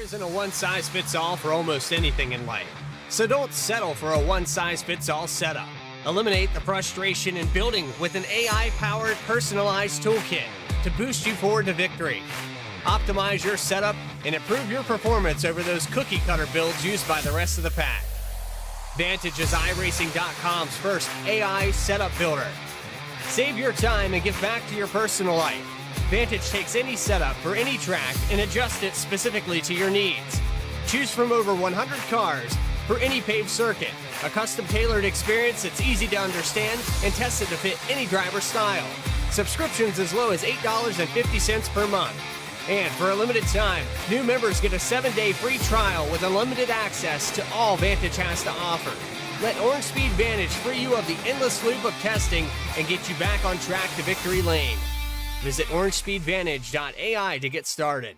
isn't a one-size-fits-all for almost anything in life. So don't settle for a one-size-fits-all setup. Eliminate the frustration in building with an AI-powered personalized toolkit to boost you forward to victory. Optimize your setup and improve your performance over those cookie-cutter builds used by the rest of the pack. Vantage is iRacing.com's first AI setup builder. Save your time and give back to your personal life. Vantage takes any setup for any track and adjusts it specifically to your needs. Choose from over 100 cars for any paved circuit. A custom-tailored experience that's easy to understand and tested to fit any driver style. Subscriptions as low as $8.50 per month. And for a limited time, new members get a 7-day free trial with unlimited access to all Vantage has to offer. Let Orange Speed Vantage free you of the endless loop of testing and get you back on track to victory lane. Visit orangespeedvantage.ai to get started.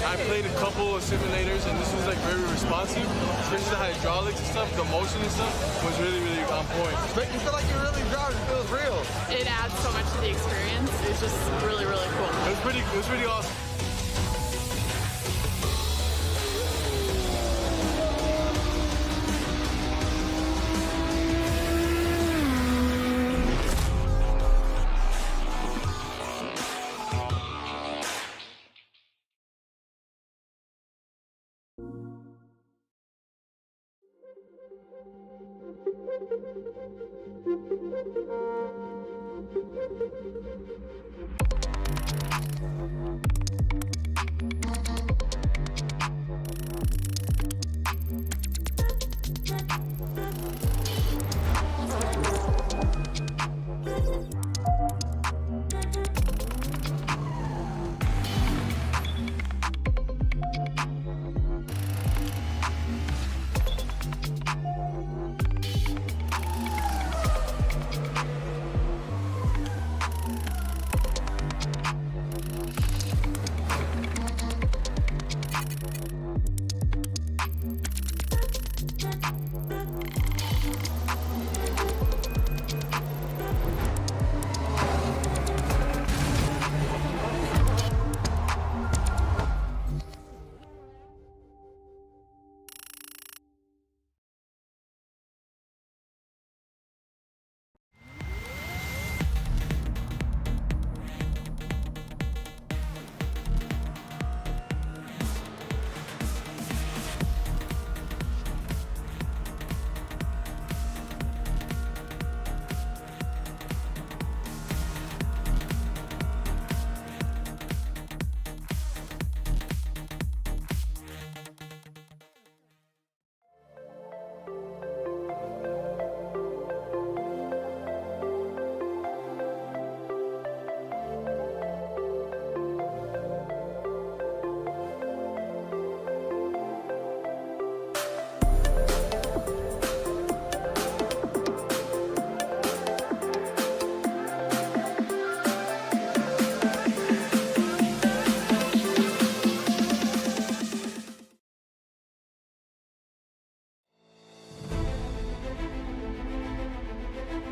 I played a couple of simulators and this was like very responsive, especially the hydraulics and stuff, the motion and stuff was really on point. You feel like you're really driving, it feels real. It adds so much to the experience. It's just really cool. It was pretty awesome.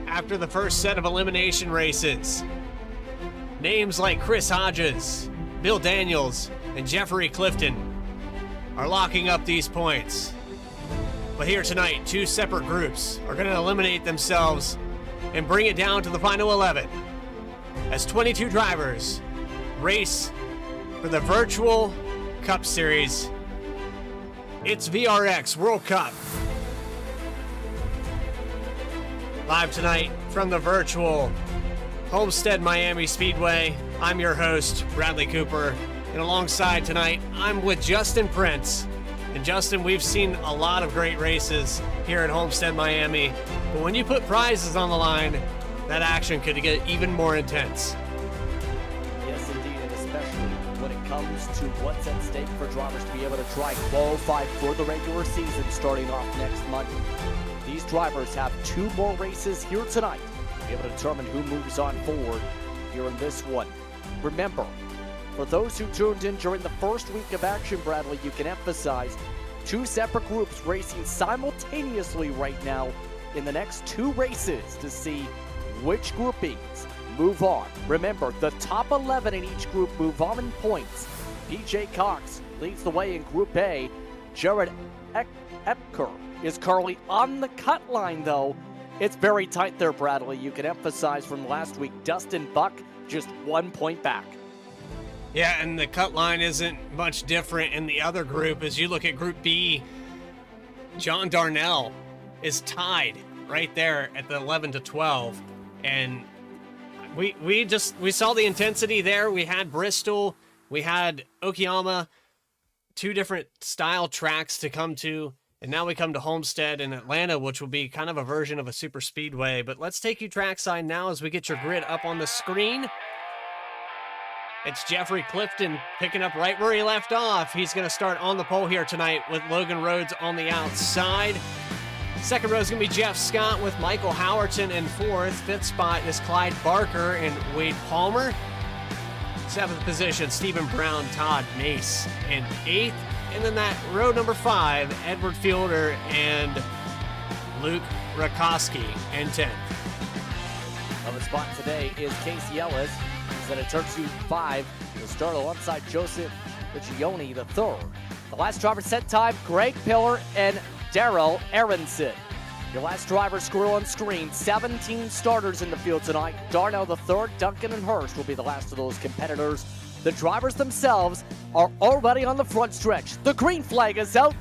After the first set of elimination races, names like Chris Hodges, Bill Daniels, and Jeffrey Clifton are locking up these points. But here tonight, two separate groups are going to eliminate themselves and bring it down to the final 11 as 22 drivers race for the virtual Cup Series. It's VRX World Cup. Live tonight from the virtual Homestead Miami Speedway. I'm your host, Bradley Cooper, and alongside tonight, I'm with Justin Prince. And Justin, we've seen a lot of great races here at Homestead Miami, but when you put prizes on the line, that action could get even more intense. Yes, indeed, and especially when it comes to what's at stake for drivers to be able to try qualify for the regular season starting off next Monday. These drivers have 2 more races here tonight to be able to determine who moves on forward here in this one. Remember, for those who tuned in during the first week of action, Bradley, you can emphasize 2 separate groups racing simultaneously right now in the next 2 races to see which groupings move on. Remember, the top 11 in each group move on in points. PJ Cox leads the way in Group A. Jared Epker is currently on the cut line, though. It's very tight there, Bradley. You can emphasize from last week, Dustin Buck just 1 point back. Yeah, and the cut line isn't much different in the other group. As you look at Group B, John Darnell is tied right there at the 11-12. And we saw the intensity there. We had Bristol, we had Okayama, 2 different style tracks to come to. And now we come to Homestead in Atlanta, which will be kind of a version of a super speedway. But let's take you trackside now as we get your grid up on the screen. It's Jeffrey Clifton picking up right where he left off. He's going to start on the pole here tonight with Logan Rhodes on the outside. Second row is going to be Jeff Scott with Michael Howerton in 4th. 5th spot is Clyde Barker and Wade Palmer. 7th position, Stephen Brown, Todd Mace in 8th. And then that row number 5, Edward Fielder and Luke Rakoski in 10th. On the spot today is Casey Ellis. He's at a turn 5. He'll start alongside Joseph Riccioni, the 3rd. The last driver set time, Greg Pillar and Darrell Aronson. Your last driver scroll on screen, 17 starters in the field tonight. Darnell the 3rd, Duncan and Hurst will be the last of those competitors. The drivers themselves are already on the front stretch. The green flag is out.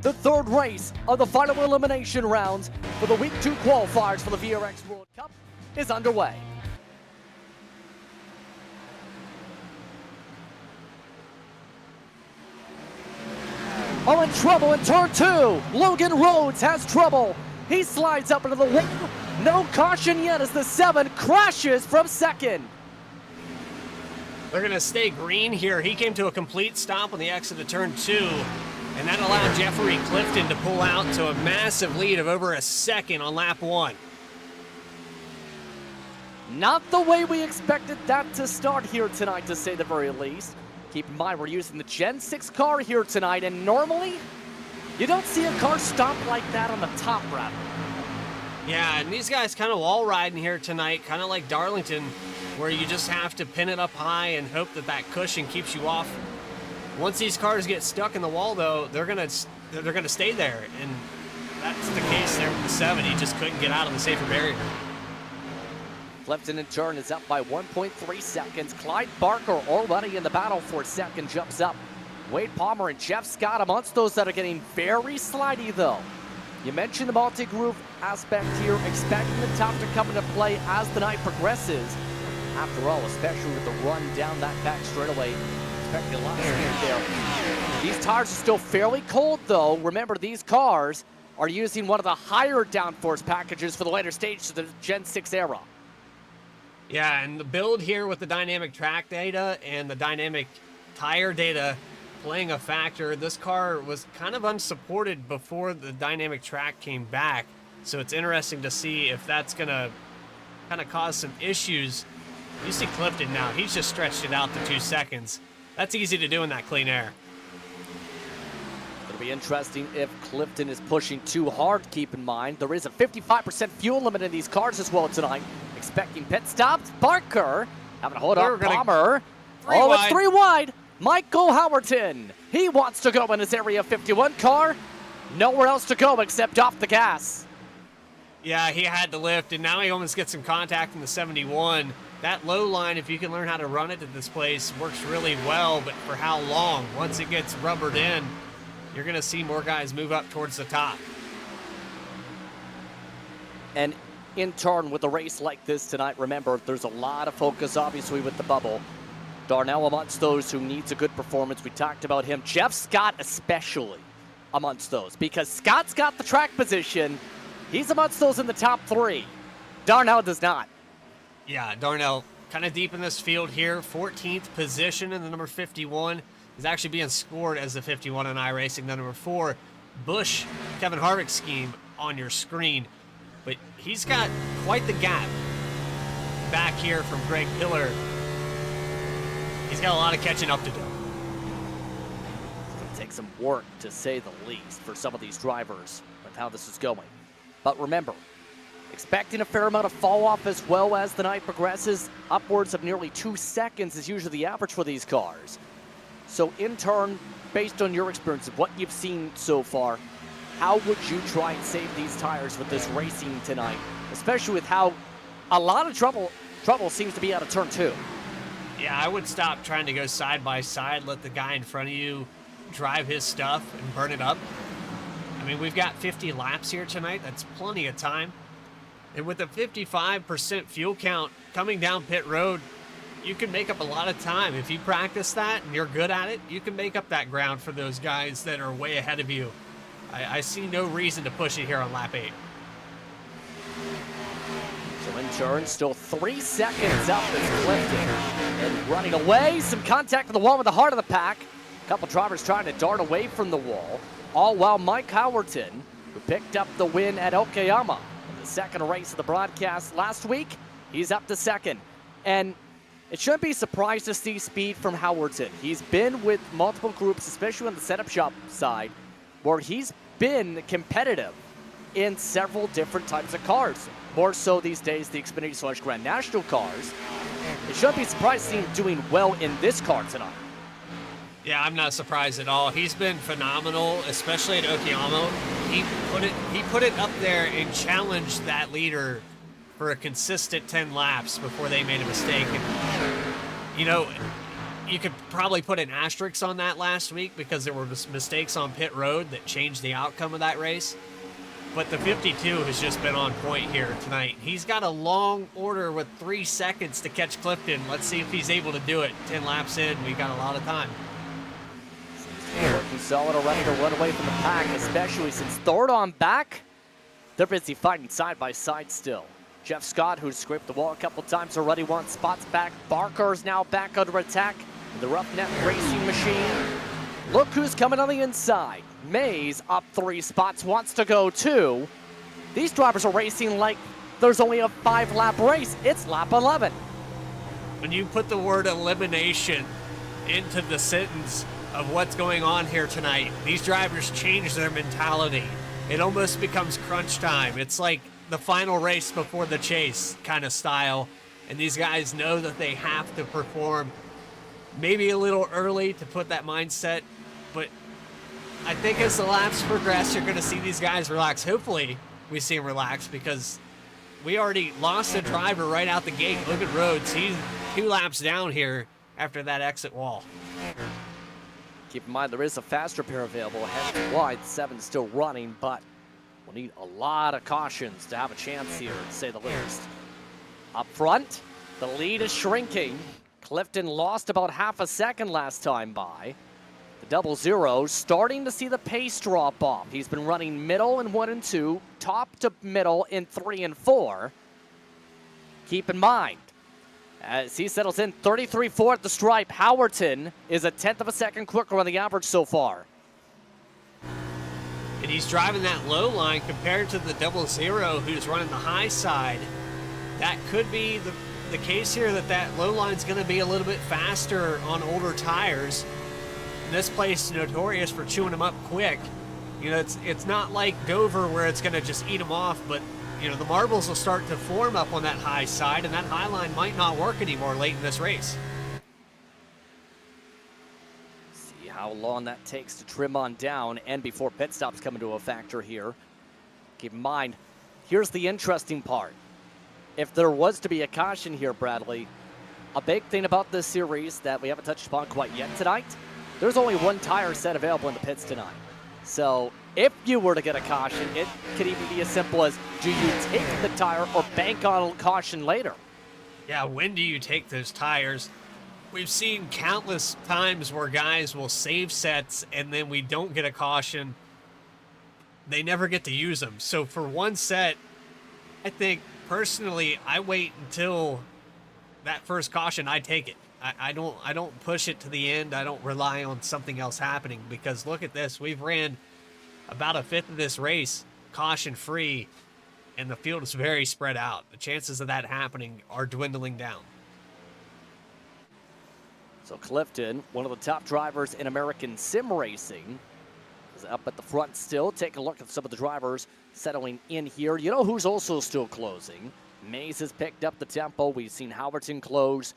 The 3rd race of the final elimination rounds for the Week 2 qualifiers for the VRX World Cup is underway. Oh, in trouble in turn 2. Logan Rhodes has trouble. He slides up into the wall. No caution yet as the 7 crashes from 2nd. They're going to stay green here. He came to a complete stop on the exit of turn 2, and that allowed Jeffrey Clifton to pull out to a massive lead of over a 2nd on lap 1. Not the way we expected that to start here tonight, to say the very least. Keep in mind, we're using the Gen 6 car here tonight, and normally, you don't see a car stop like that on the top, Brad. Yeah, and these guys kind of wall riding here tonight, kind of like Darlington, where you just have to pin it up high and hope that that cushion keeps you off. Once these cars get stuck in the wall, though, they're gonna stay there, and that's the case there with the 7. He just couldn't get out of the safer barrier. Clifton in turn is up by 1.3 seconds. Clyde Barker already in the battle for 2nd, jumps up. Wade Palmer and Jeff Scott amongst those that are getting very slidey, though. You mentioned the multi-groove aspect here, expecting the top to come into play as the night progresses. After all, especially with the run down that back straightaway, expecting a lot of speed there. These tires are still fairly cold, though. Remember, these cars are using one of the higher downforce packages for the later stage of the Gen 6 era. Yeah, and the build here with the dynamic track data and the dynamic tire data playing a factor. This car was kind of unsupported before the dynamic track came back, so it's interesting to see if that's going to kind of cause some issues. You see Clifton now. He's just stretched it out to 2 seconds. That's easy to do in that clean air. It'll be interesting if Clifton is pushing too hard, keep in mind. There is a 55% fuel limit in these cars as well tonight. Expecting pit stops. Barker having to hold up Palmer. Oh, it's 3 wide. Michael Howerton. He wants to go in his Area 51 car. Nowhere else to go except off the gas. Yeah, he had to lift, and now he almost gets some contact in the 71. That low line, if you can learn how to run it at this place, works really well, but for how long? Once it gets rubbered in, you're going to see more guys move up towards the top. And in turn, with a race like this tonight, remember, there's a lot of focus, obviously, with the bubble. Darnell amongst those who needs a good performance. We talked about him. Jeff Scott especially amongst those, because Scott's got the track position. He's amongst those in the top 3. Darnell does not. Yeah, Darnell kind of deep in this field here. 14th position in the number 51 is actually being scored as the 51 in iRacing. The number 4, Busch, Kevin Harvick's scheme on your screen. But he's got quite the gap back here from Greg Pillar. He's got a lot of catching up to do. It's going to take some work, to say the least, for some of these drivers with how this is going. But remember, expecting a fair amount of fall off as well as the night progresses. Upwards of nearly 2 seconds is usually the average for these cars. So in turn, based on your experience of what you've seen so far, how would you try and save these tires with this racing tonight? Especially with how a lot of trouble seems to be out of turn 2. Yeah, I would stop trying to go side by side, let the guy in front of you drive his stuff and burn it up. I mean, we've got 50 laps here tonight. That's plenty of time. And with a 55% fuel count coming down pit road, you can make up a lot of time. If you practice that and you're good at it, you can make up that ground for those guys that are way ahead of you. I see no reason to push it here on lap 8. So in turn, still 3 seconds up as Clifton. And running away, some contact with the wall with the heart of the pack. A couple drivers trying to dart away from the wall. All while Mike Howerton, who picked up the win at Okayama in the second race of the broadcast last week, he's up to second. And it shouldn't be a surprise to see speed from Howerton. He's been with multiple groups, especially on the setup shop side, where he's been competitive in several different types of cars. More so these days, the Xfinity / Grand National cars. It shouldn't be surprised to see him doing well in this car tonight. Yeah, I'm not surprised at all. He's been phenomenal, especially at Okayama. He put it up there and challenged that leader for a consistent 10 laps before they made a mistake. And, you know, you could probably put an asterisk on that last week because there were mistakes on pit road that changed the outcome of that race. But the 52 has just been on point here tonight. He's got a long order with 3 seconds to catch Clifton. Let's see if he's able to do it. 10 laps in, we got a lot of time. Working solid already to run away from the pack, especially since third on back, they're busy fighting side by side still. Jeff Scott, who's scraped the wall a couple times already, wants spots back. Barker's now back under attack. The Roughneck Racing Machine. Look who's coming on the inside. Mays up 3 spots, wants to go 2. These drivers are racing like there's only a 5-lap race. It's lap 11. When you put the word elimination into the sentence of what's going on here tonight, these drivers change their mentality. It almost becomes crunch time. It's like the final race before the chase kind of style. And these guys know that they have to perform maybe a little early to put that mindset. But I think as the laps progress, you're going to see these guys relax. Hopefully we see them relax because we already lost a driver right out the gate. Look at Rhodes. He's 2 laps down here after that exit wall. Keep in mind, there is a faster pair available ahead wide. 7 still running, but we'll need a lot of cautions to have a chance here, to say the least. Up front, the lead is shrinking. Clifton lost about half a second last time by. The 00 starting to see the pace drop off. He's been running middle in 1 and 2, top to middle in 3 and 4. Keep in mind, as he settles in 33.4 at the stripe, Howerton is a 1/10 of a second quicker on the average so far. And he's driving that low line compared to the 00 who's running the high side. That could be the case here, that low line's going to be a little bit faster on older tires. And this place is notorious for chewing them up quick. You know, it's not like Dover where it's going to just eat them off, but you know, the marbles will start to form up on that high side, and that high line might not work anymore late in this race. See how long that takes to trim on down and before pit stops come into a factor here. Keep in mind, here's the interesting part. If there was to be a caution here, Bradley, a big thing about this series that we haven't touched upon quite yet tonight, there's only 1 tire set available in the pits tonight. So if you were to get a caution, it could even be as simple as, do you take the tire or bank on caution later? Yeah, when do you take those tires? We've seen countless times where guys will save sets and then we don't get a caution. They never get to use them. So for 1 set, I think personally, I wait until that first caution, I take it. I don't push it to the end. I don't rely on something else happening, because look at this. We've ran about a fifth of this race caution free, and the field is very spread out. The chances of that happening are dwindling down. So Clifton, one of the top drivers in American sim racing, is up at the front still. Take a look at some of the drivers settling in here. You know who's also still closing? Mays has picked up the tempo. We've seen Howerton close.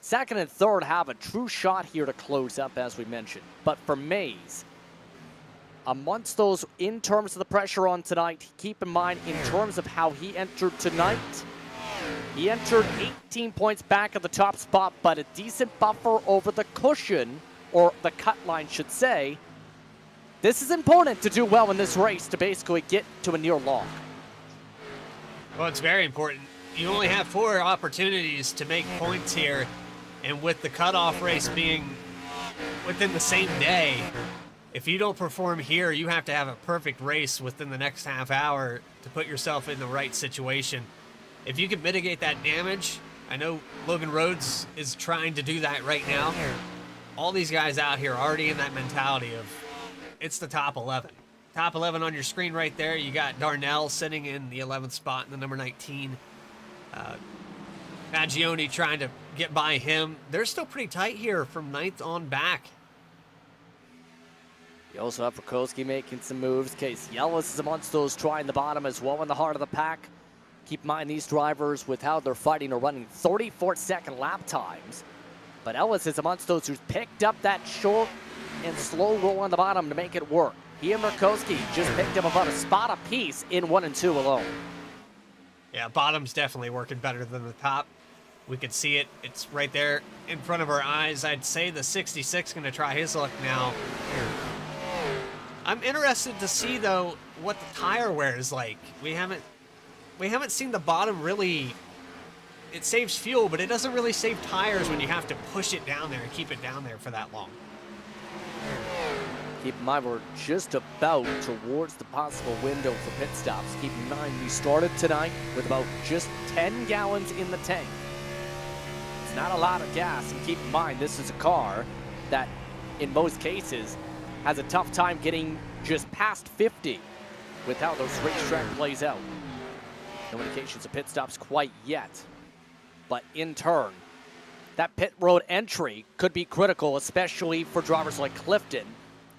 Second and third have a true shot here to close up, as we mentioned. But for Mays, amongst those, in terms of the pressure on tonight, keep in mind in terms of how he entered tonight, he entered 18 points back at the top spot, but a decent buffer over the cushion, or the cut line should say. This is important to do well in this race to basically get to a near lock. Well, it's very important. You only have 4 opportunities to make points here, and with the cutoff race being within the same day, if you don't perform here, you have to have a perfect race within the next half hour to put yourself in the right situation. If you can mitigate that damage, I know Logan Rhodes is trying to do that right now. All these guys out here are already in that mentality of, it's the top 11. Top 11 on your screen right there. You got Darnell sitting in the 11th spot in the number 19. Maggioni trying to get by him. They're still pretty tight here from 9th on back. You also have Rakowski making some moves. Case Yellis is amongst those trying the bottom as well in the heart of the pack. Keep in mind these drivers, with how they're fighting, are running 34-second lap times. But Ellis is amongst those who's picked up that short and slow roll on the bottom to make it work. He and Rakowski just picked up about a spot apiece in 1 and 2 alone. Yeah, bottom's definitely working better than the top. We can see it. It's right there in front of our eyes. I'd say the 66 going to try his luck now. I'm interested to see, though, what the tire wear is like. We haven't seen the bottom really. It saves fuel, but it doesn't really save tires when you have to push it down there and keep it down there for that long. Keep in mind, we're just about towards the possible window for pit stops. Keep in mind, we started tonight with about just 10 gallons in the tank. It's not a lot of gas, and keep in mind, this is a car that, in most cases, has a tough time getting just past 50 with how those racetrack plays out. No indications of pit stops quite yet, but in turn, that pit road entry could be critical, especially for drivers like Clifton,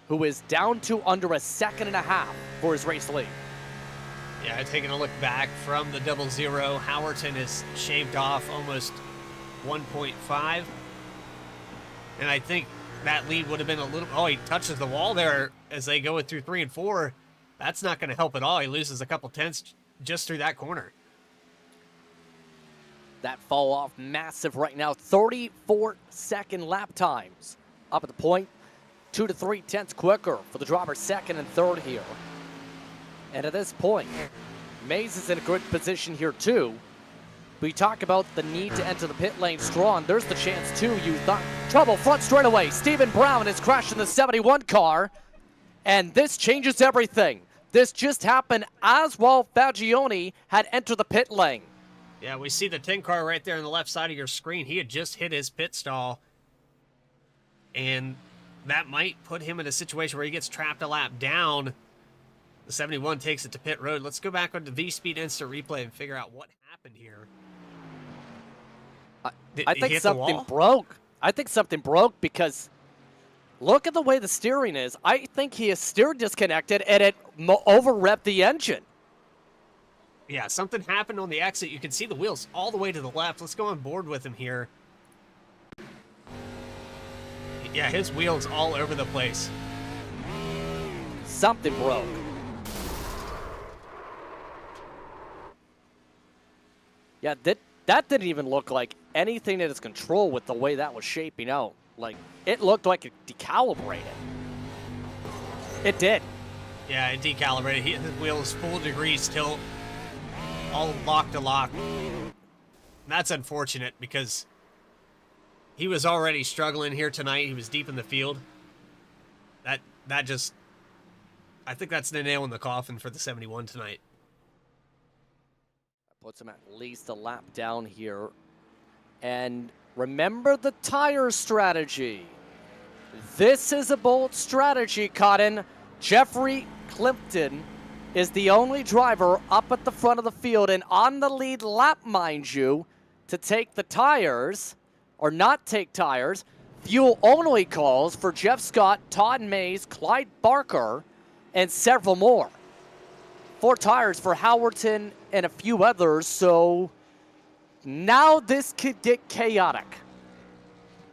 who is down to under 1.5 seconds for his race lead. Yeah, taking a look back from the 00, Howerton has shaved off almost 1.5. And I think that lead would have been a little... Oh, he touches the wall there as they go through 3 and 4. That's not going to help at all. He loses a couple tenths just through that corner. That fall off massive right now. 34-second lap times up at the point. 2 to 3 tenths quicker for the driver second and third here. And at this point, Mays is in a good position here too. We talk about the need to enter the pit lane strong. There's the chance too, you thought. Trouble front straightaway. Stephen Brown is crashing the 71 car. And this changes everything. This just happened as well. Fagioni had entered the pit lane. Yeah, we see the 10 car right there on the left side of your screen. He had just hit his pit stall. And that might put him in a situation where he gets trapped a lap down. The 71 takes it to pit road. Let's go back on the V-Speed instant replay and figure out what happened here. I think something broke. I think something broke because look at the way the steering is. I think he is steer disconnected and it over-revved the engine. Yeah, something happened on the exit. You can see the wheels all the way to the left. Let's go on board with him here. Yeah, his wheels all over the place. Something broke. Yeah, that didn't even look like anything in its control with the way that was shaping out. Like, it looked like it decalibrated. It did. Yeah, it decalibrated. His wheels full degrees tilt, all lock to lock. And that's unfortunate because he was already struggling here tonight. He was deep in the field. That just, I think that's the nail in the coffin for the 71 tonight. That puts him at least a lap down here And remember the tire strategy. This is a bold strategy, Cotton. Jeffrey Clifton is the only driver up at the front of the field and on the lead lap, mind you, to take the tires, or not take tires. Fuel only calls for Jeff Scott, Todd Mays, Clyde Barker, and several more. 4 tires for Howerton and a few others, so now this could get chaotic.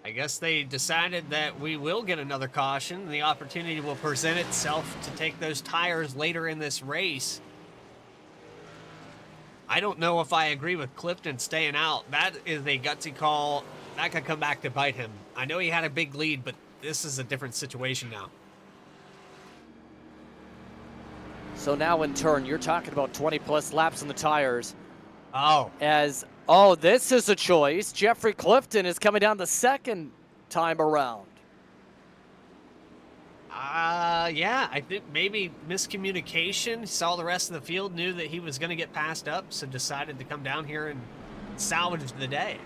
I guess they decided that we will get another caution. The opportunity will present itself to take those tires later in this race. I don't know if I agree with Clifton staying out. That is a gutsy call. That could come back to bite him. I know he had a big lead, but this is a different situation now. So now in turn, you're talking about 20-plus laps on the tires. Oh. This is a choice. Jeffrey Clifton is coming down the second time around. Yeah, I think maybe miscommunication. Saw the rest of the field, knew that he was going to get passed up, so decided to come down here and salvage the day.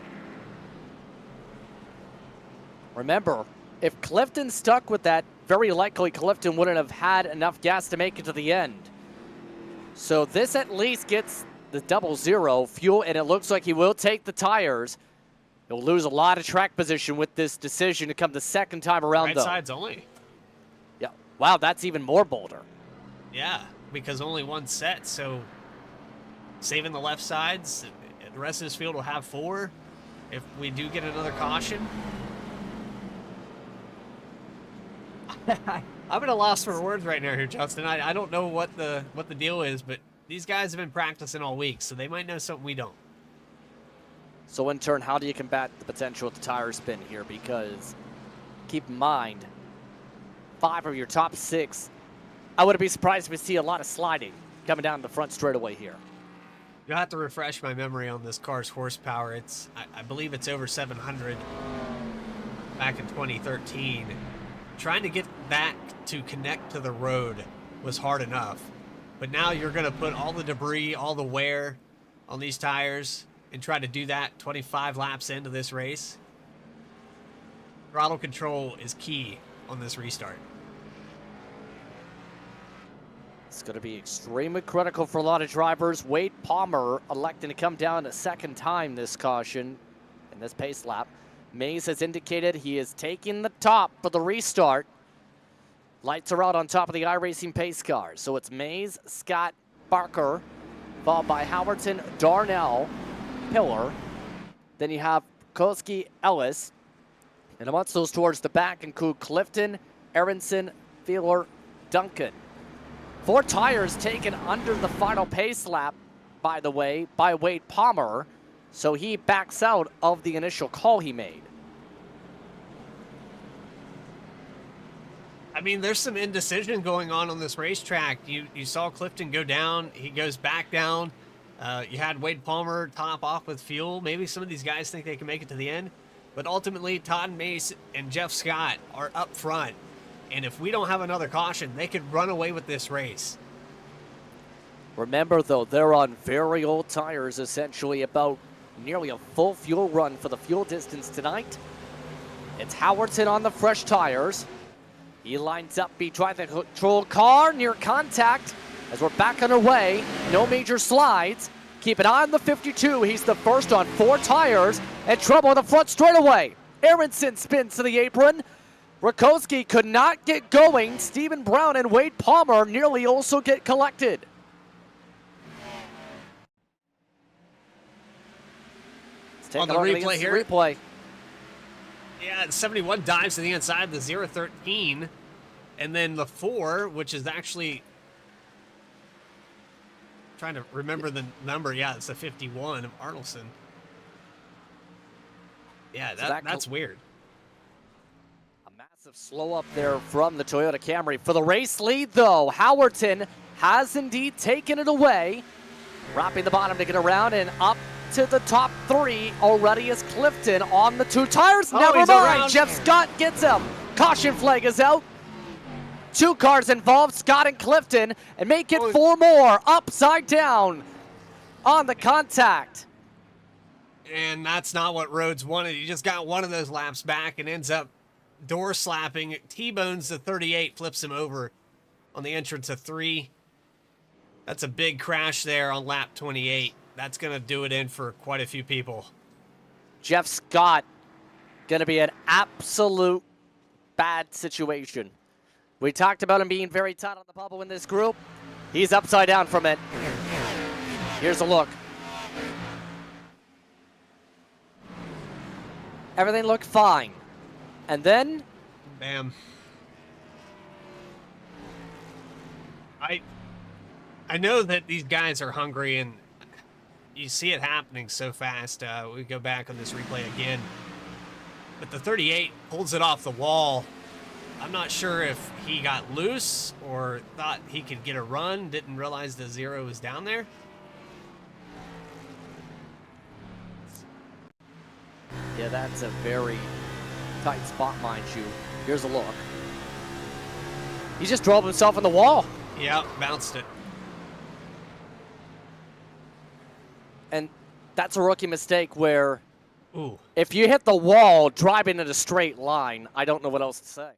Remember, if Clifton stuck with that, very likely Clifton wouldn't have had enough gas to make it to the end. So this at least gets the 00 fuel, and it looks like he will take the tires. He'll lose a lot of track position with this decision to come the second time around, Right though. sides only. Yeah. Wow, that's even more bolder. Yeah, because only one set, so saving the left sides, the rest of this field will have 4. If we do get another caution. I'm at a loss for words right now here, Justin. I don't know what the deal is, but these guys have been practicing all week, so they might know something we don't. So in turn, how do you combat the potential of the tire spin here? Because keep in mind, 5 of your top 6, I wouldn't be surprised if we see a lot of sliding coming down the front straightaway here. You'll have to refresh my memory on this car's horsepower. I believe it's over 700 back in 2013. Trying to get that to connect to the road was hard enough. But now you're going to put all the debris, all the wear on these tires and try to do that 25 laps into this race. Throttle control is key on this restart. It's going to be extremely critical for a lot of drivers. Wade Palmer electing to come down a second time this caution in this pace lap. Mays has indicated he is taking the top for the restart. Lights are out on top of the iRacing pace car. So it's Mays, Scott, Barker, followed by Howerton, Darnell, Pillar. Then you have Koski, Ellis. And amongst those towards the back include Clifton, Aronson, Feeler, Duncan. 4 tires taken under the final pace lap, by the way, by Wade Palmer. So he backs out of the initial call he made. I mean, there's some indecision going on this racetrack. You saw Clifton go down. He goes back down. You had Wade Palmer top off with fuel. Maybe some of these guys think they can make it to the end. But ultimately, Todd Mace and Jeff Scott are up front. And if we don't have another caution, they could run away with this race. Remember, though, they're on very old tires, essentially about nearly a full fuel run for the fuel distance tonight. It's Howerton on the fresh tires. He lines up behind the control car near contact as we're back underway. No major slides. Keep an eye on the 52. He's the first on 4 tires and trouble in the front straightaway. Aronson spins to the apron. Rakowski could not get going. Stephen Brown and Wade Palmer nearly also get collected. On the replay here. Replay. Yeah, 71 dives to the inside, the 013. And then the 4, which is actually... trying to remember the number. Yeah, it's the 51 of Arnoldson. Yeah, that's weird. A massive slow up there from the Toyota Camry. For the race lead, though, Howerton has indeed taken it away. Wrapping the bottom to get around and up to the top 3 already is Clifton on the 2 tires. Never mind. Around. Jeff Scott gets him. Caution flag is out. 2 cars involved, Scott and Clifton, and make it 4 more upside down on the contact. And that's not what Rhodes wanted. He just got one of those laps back and ends up door slapping. T-bones the 38, flips him over on the entrance of 3. That's a big crash there on lap 28. That's going to do it in for quite a few people. Jeff Scott, going to be an absolute bad situation. We talked about him being very tight on the bubble in this group. He's upside down from it. Here's a look. Everything looked fine. And then... Bam. I know that these guys are hungry, and you see it happening so fast. We go back on this replay again. But the 38 pulls it off the wall. I'm not sure if he got loose or thought he could get a run, didn't realize the 0 was down there. Yeah, that's a very tight spot, mind you. Here's a look. He just drove himself in the wall. Yeah, bounced it. And that's a rookie mistake where Ooh. if you hit the wall driving in a straight line, I don't know what else to say.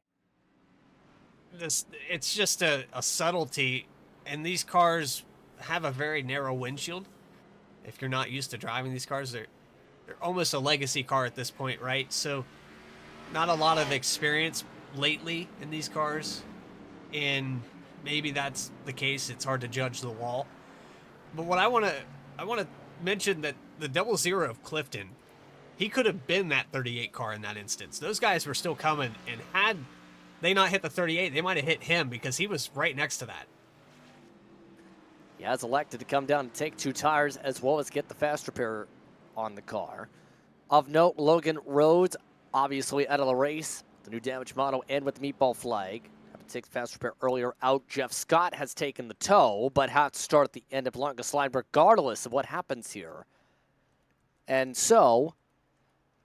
It's just a subtlety, and these cars have a very narrow windshield. If you're not used to driving these cars, they're almost a legacy car at this point, right? So not a lot of experience lately in these cars, and maybe that's the case. It's hard to judge the wall. But what I want to mention that the 00 of Clifton, he could have been that 38 car in that instance. Those guys were still coming, and had they not hit the 38, they might have hit him because he was right next to that. He has elected to come down and take 2 tires as well as get the fast repair on the car. Of note, Logan Rhodes, obviously out of the race, the new damage model, and with the meatball flag. Have to take the fast repair earlier out. Jeff Scott has taken the tow, but have to start at the end of longest line regardless of what happens here. And so,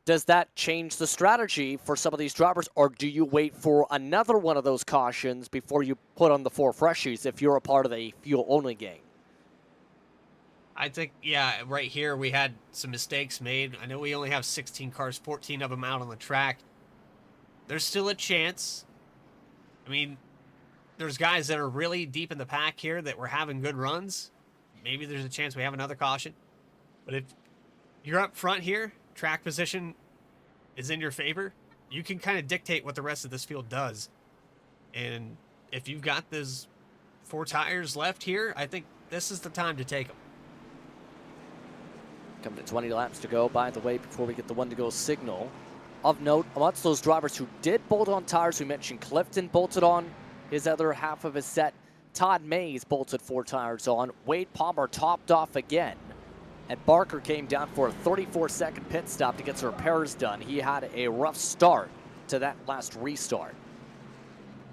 does that change the strategy for some of these drivers, or do you wait for another one of those cautions before you put on the 4 freshies if you're a part of a fuel-only game? I think, yeah, right here we had some mistakes made. I know we only have 16 cars, 14 of them out on the track. There's still a chance. I mean, there's guys that are really deep in the pack here that were having good runs. Maybe there's a chance we have another caution. But if you're up front here, track position is in your favor, you can kind of dictate what the rest of this field does. And if you've got those 4 tires left here, I think this is the time to take them. Coming to 20 laps to go, by the way, before we get the 1 to go signal. Of note, amongst those drivers who did bolt on tires, we mentioned Clifton bolted on his other half of his set. Todd Mays bolted 4 tires on. Wade Palmer topped off again. And Barker came down for a 34-second pit stop to get some repairs done. He had a rough start to that last restart.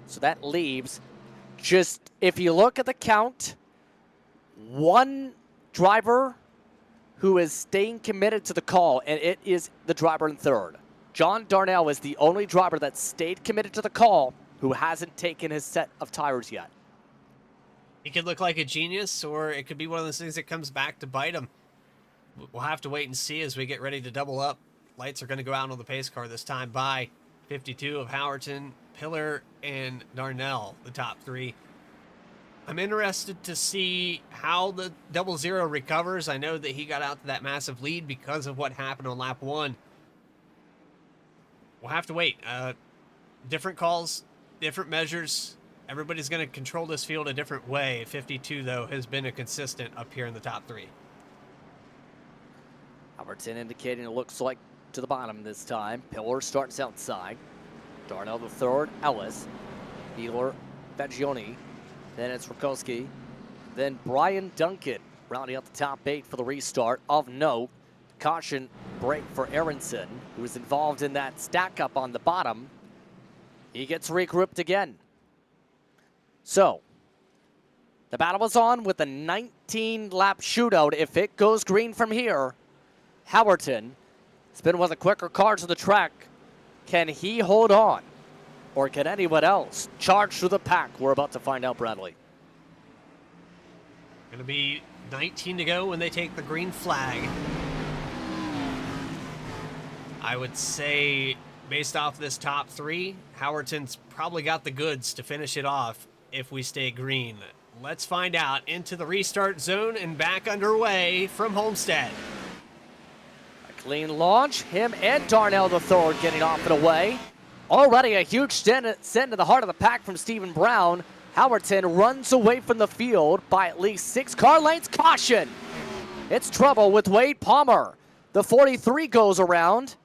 So that leaves just, if you look at the count, 1 driver who is staying committed to the call, and it is the driver in 3rd. John Darnell is the only driver that stayed committed to the call who hasn't taken his set of tires yet. He could look like a genius, or it could be one of those things that comes back to bite him. We'll have to wait and see as we get ready to double up. Lights are going to go out on the pace car this time by 52 of Howerton, Pillar, and Darnell, the top 3. I'm interested to see how the 00 recovers. I know that he got out to that massive lead because of what happened on lap 1. We'll have to wait. Different calls, different measures. Everybody's going to control this field a different way. 52, though, has been a consistent up here in the top 3. Albertson indicating it looks like to the bottom this time. Pillar starts outside. Darnell the 3rd, Ellis, Beeler, Fagioni. Then it's Rakowski. Then Brian Duncan rounding out the top 8 for the restart. Of note, caution break for Aronson, who was involved in that stack up on the bottom. He gets regrouped again. So, the battle is on with a 19-lap shootout. If it goes green from here, Howerton has been one of the quicker cars on the track. Can he hold on? Or can anyone else charge through the pack? We're about to find out, Bradley. Going to be 19 to go when they take the green flag. I would say, based off this top three, Howerton's probably got the goods to finish it off if we stay green. Let's find out. Into the restart zone and back underway from Homestead. A clean launch. Him and Darnell III getting off and away. Already a huge send to the heart of the pack from Stephen Brown. Howerton runs away from the field by at least 6 car lengths. Caution! It's trouble with Wade Palmer. The 43 goes around.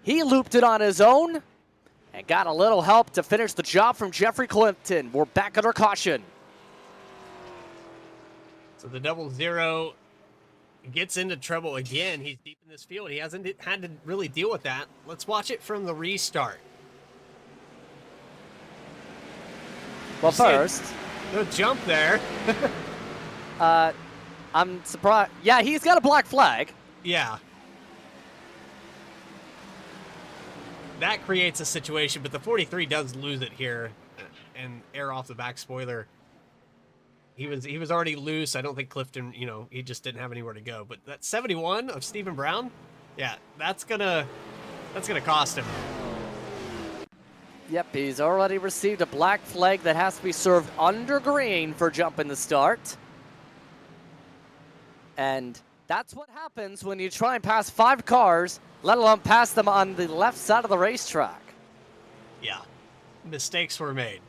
He looped it on his own and got a little help to finish the job from Jeffrey Clifton. We're back under caution. So the 00 gets into trouble again. He's deep in this field. He hasn't had to really deal with that. Let's watch it from the restart. Well, first, no jump there. I'm surprised. Yeah, he's got a black flag. Yeah. That creates a situation, but the 43 does lose it here and air off the back spoiler. He was already loose. I don't think Clifton, he just didn't have anywhere to go. But that 71 of Stephen Brown, yeah, that's gonna cost him. Yep, he's already received a black flag that has to be served under green for jumping the start. And that's what happens when you try and pass 5 cars, let alone pass them on the left side of the racetrack. Yeah, mistakes were made.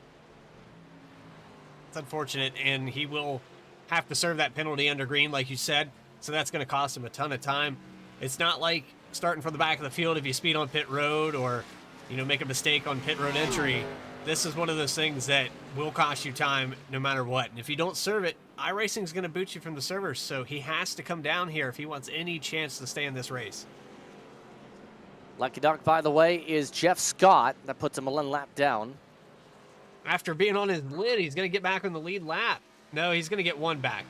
It's unfortunate, and he will have to serve that penalty under green, like you said, so that's going to cost him a ton of time. It's not like starting from the back of the field if you speed on pit road or, make a mistake on pit road entry. This is one of those things that will cost you time no matter what. And if you don't serve it, iRacing is going to boot you from the servers, so he has to come down here if he wants any chance to stay in this race. Lucky dog, by the way, is Jeff Scott. That puts him 1 lap down. After being on his lid, he's going to get back on the lead lap. No, he's going to get 1 back.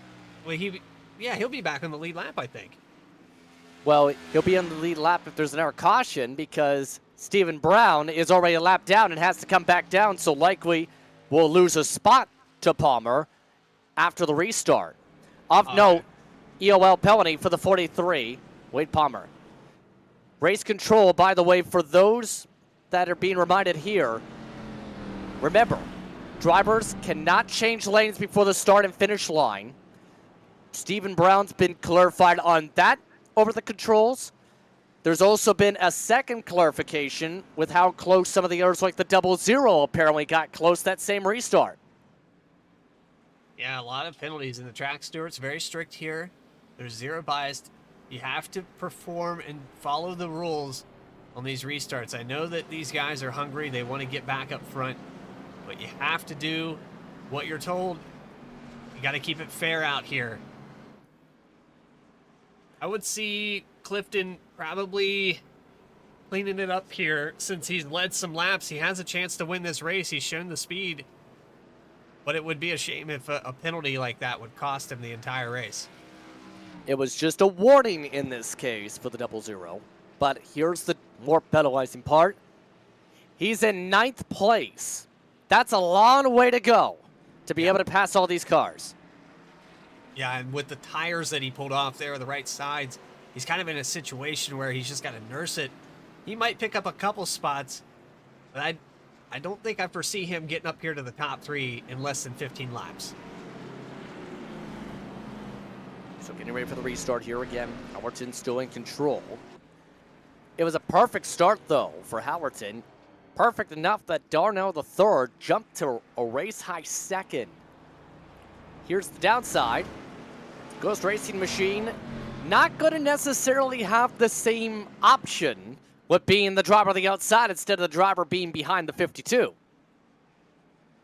Well, he'll be back on the lead lap, I think. Well, he'll be on the lead lap if there's an error caution because Stephen Brown is already a lap down and has to come back down, so likely we'll lose a spot to Palmer after the restart. Of note, EOL penalty for the 43, Wade Palmer. Race control, by the way, for those that are being reminded here, remember, drivers cannot change lanes before the start and finish line. Stephen Brown's been clarified on that over the controls. There's also been a second clarification with how close some of the others, like the 00, apparently got close that same restart. Yeah, a lot of penalties in the track, Stuart's very strict here. There's 0 bias. You have to perform and follow the rules on these restarts. I know that these guys are hungry. They want to get back up front, but you have to do what you're told. You got to keep it fair out here. I would see Clifton probably cleaning it up here since he's led some laps. He has a chance to win this race. He's shown the speed, but it would be a shame if a penalty like that would cost him the entire race. It was just a warning in this case for the 00. But here's the more penalizing part. He's in 9th place. That's a long way to go to be able to pass all these cars. Yeah, and with the tires that he pulled off there, the right sides, he's kind of in a situation where he's just got to nurse it. He might pick up a couple spots, but I don't think I foresee him getting up here to the top 3 in less than 15 laps. So getting ready for the restart here again. Howerton still in control. It was a perfect start, though, for Howerton. Perfect enough that Darnell III jumped to a race-high 2nd. Here's the downside. Ghost Racing Machine not going to necessarily have the same option with being the driver on the outside instead of the driver being behind the 52.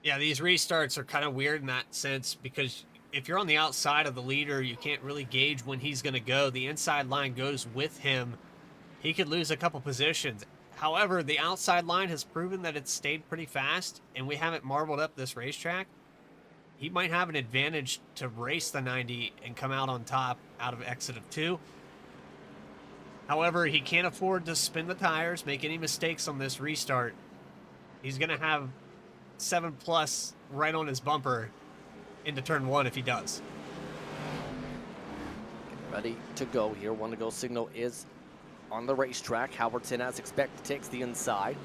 Yeah, these restarts are kind of weird in that sense because if you're on the outside of the leader, you can't really gauge when he's going to go. The inside line goes with him. He could lose a couple positions. However, the outside line has proven that it's stayed pretty fast, and we haven't marbled up this racetrack. He might have an advantage to race the 90 and come out on top out of exit of 2. However, he can't afford to spin the tires, make any mistakes on this restart. He's going to have 7+ right on his bumper into turn 1 if he does. Getting ready to go here. 1 to go signal is on the racetrack. Howerton, as expected, takes the inside.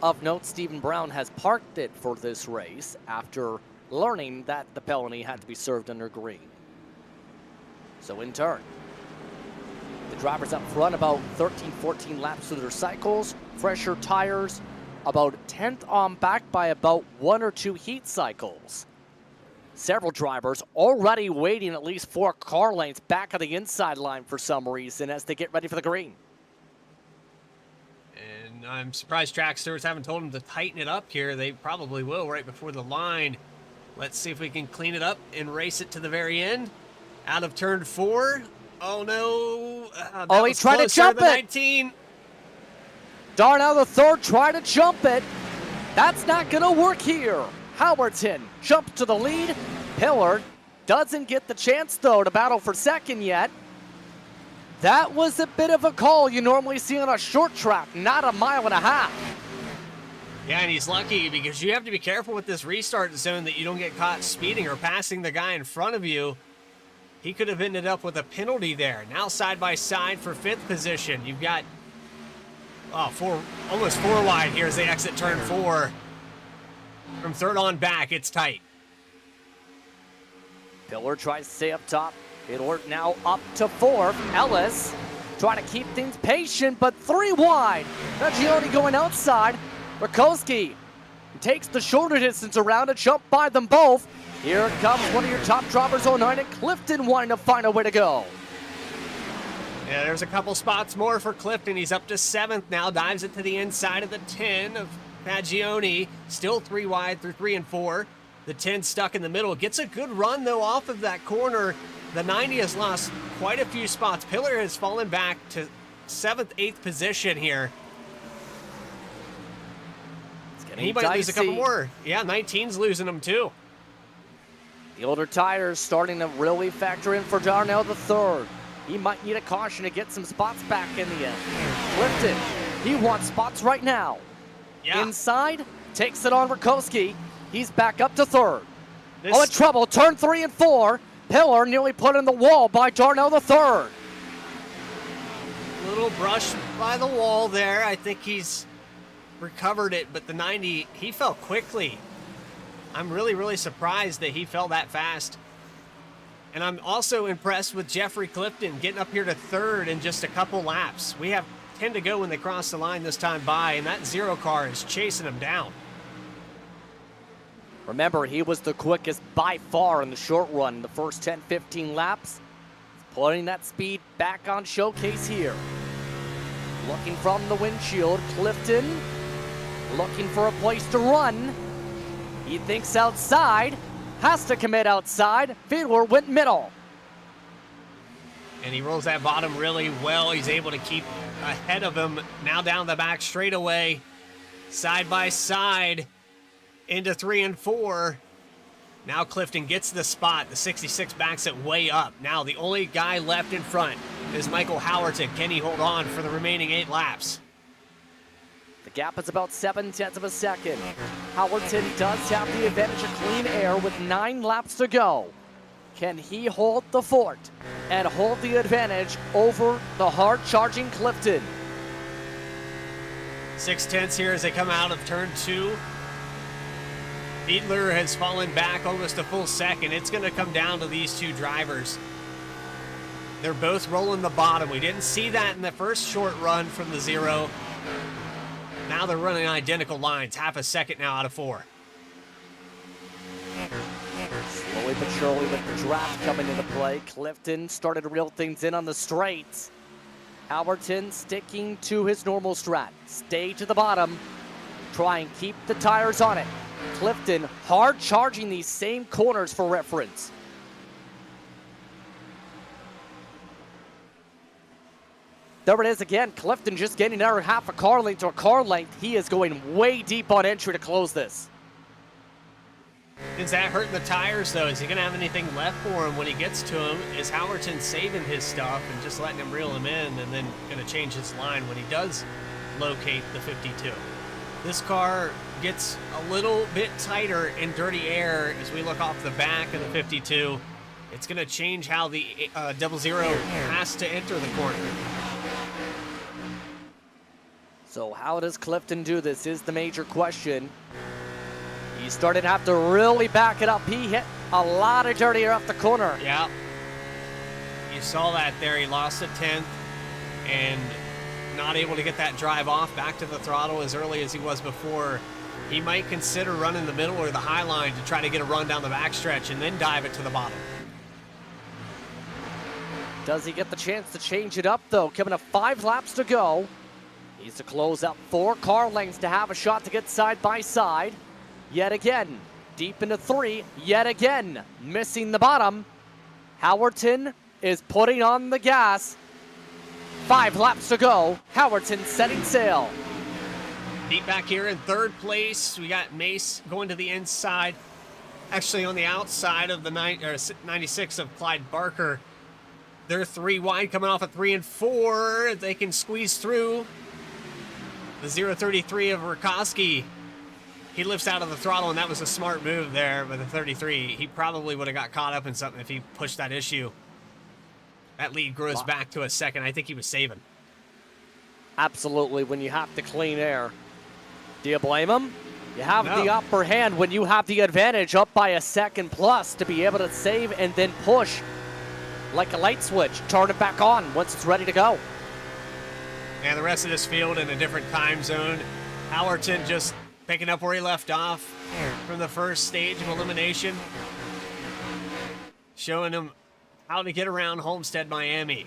Of note, Stephen Brown has parked it for this race after learning that the penalty had to be served under green. So in turn, the drivers up front about 13, 14 laps through their cycles, fresher tires, about 10th on back by about 1 or 2 heat cycles. Several drivers already waiting at least 4 car lengths back of the inside line for some reason as they get ready for the green. And I'm surprised track stewards haven't told them to tighten it up here. They probably will right before the line. Let's see if we can clean it up and race it to the very end. Out of turn 4. Oh no. He tried to jump it. 19. Darnell the third tried to jump it. That's not going to work here. Howerton jumps to the lead. Pillar doesn't get the chance, though, to battle for second yet. That was a bit of a call you normally see on a short track, not a mile and a half. Yeah, and he's lucky because you have to be careful with this restart zone that you don't get caught speeding or passing the guy in front of you. He could have ended up with a penalty there. Now side by side for 5th position. You've got almost 4 wide here as they exit turn 4. From 3rd on back, it's tight. Pillar tries to stay up top. Pillar now up to 4th. Ellis trying to keep things patient, but 3 wide. Gioni going outside. Rakowski takes the shorter distance around to jump by them both. Here comes one of your top drivers on 9, and Clifton wanting to find a way to go. Yeah, there's a couple spots more for Clifton. He's up to 7th now, dives it to the inside of the 10 of Pagioni. Still 3 wide through 3 and 4. The 10 stuck in the middle. Gets a good run, though, off of that corner. The 90 has lost quite a few spots. Pillar has fallen back to 7th, 8th position here. He might lose a couple more. Yeah, 19's losing them, too. The older tires starting to really factor in for Darnell the third. He might need a caution to get some spots back in the end. Clifton, he wants spots right now. Yeah. Inside, takes it on Rakowski. He's back up to 3rd. In trouble, turn 3 and 4. Pillar nearly put in the wall by Darnell the third. Little brush by the wall there. I think he's recovered it, but the 90, he fell quickly. I'm really, really surprised that he fell that fast. And I'm also impressed with Jeffrey Clifton getting up here to 3rd in just a couple laps. We have 10 to go when they cross the line this time by, and that 0 car is chasing him down. Remember, he was the quickest by far in the short run the first 10, 15 laps. Putting that speed back on showcase here. Looking from the windshield, Clifton looking for a place to run. He thinks outside, has to commit outside. Fiedler went middle. And he rolls that bottom really well. He's able to keep ahead of him. Now down the back straightaway, side by side, into 3 and 4. Now Clifton gets the spot. The 66 backs it way up. Now the only guy left in front is Michael Howerton. Can he hold on for the remaining 8 laps? The gap is about 0.7 of a second. Howerton does have the advantage of clean air with 9 laps to go. Can he hold the fort and hold the advantage over the hard-charging Clifton? 6/10 here as they come out of turn 2. Fiedler has fallen back almost a full second. It's going to come down to these 2 drivers. They're both rolling the bottom. We didn't see that in the first short run from the 0. Now they're running identical lines, half a second now out of 4. Slowly but surely with the draft coming into play, Clifton started to reel things in on the straights. Howerton sticking to his normal strat. Stay to the bottom, try and keep the tires on it. Clifton hard charging these same corners for reference. There it is again. Clifton just getting another half a car length to a car length. He is going way deep on entry to close this. Is that hurting the tires, though? Is he going to have anything left for him when he gets to him? Is Howerton saving his stuff and just letting him reel him in and then going to change his line when he does locate the 52? This car gets a little bit tighter in dirty air as we look off the back of the 52. It's going to change how the 00 has to enter the corner. So how does Clifton do this is the major question. He's starting to have to really back it up. He hit a lot of dirty air off the corner. Yeah. You saw that there. He lost a 10th and not able to get that drive off back to the throttle as early as he was before. He might consider running the middle or the high line to try to get a run down the backstretch and then dive it to the bottom. Does he get the chance to change it up, though? Coming to 5 laps to go. Needs to close up 4 car lengths to have a shot to get side by side. Yet again, deep into 3, yet again, missing the bottom. Howerton is putting on the gas. 5 laps to go. Howerton setting sail. Deep back here in 3rd place, we got Mace going to the inside. Actually on the outside of the 96 of Clyde Barker. They're 3 wide coming off of 3 and 4. They can squeeze through. The 033 of Rakoski. He lifts out of the throttle, and that was a smart move there by the 33. He probably would have got caught up in something if he pushed that issue. That lead grows back to a second. I think he was saving. Absolutely, when you have to clean air. Do you blame him? You have the upper hand when you have the advantage up by a second plus to be able to save and then push like a light switch. Turn it back on once it's ready to go. And the rest of this field in a different time zone. Howerton just picking up where he left off from the first stage of elimination. Showing him how to get around Homestead, Miami.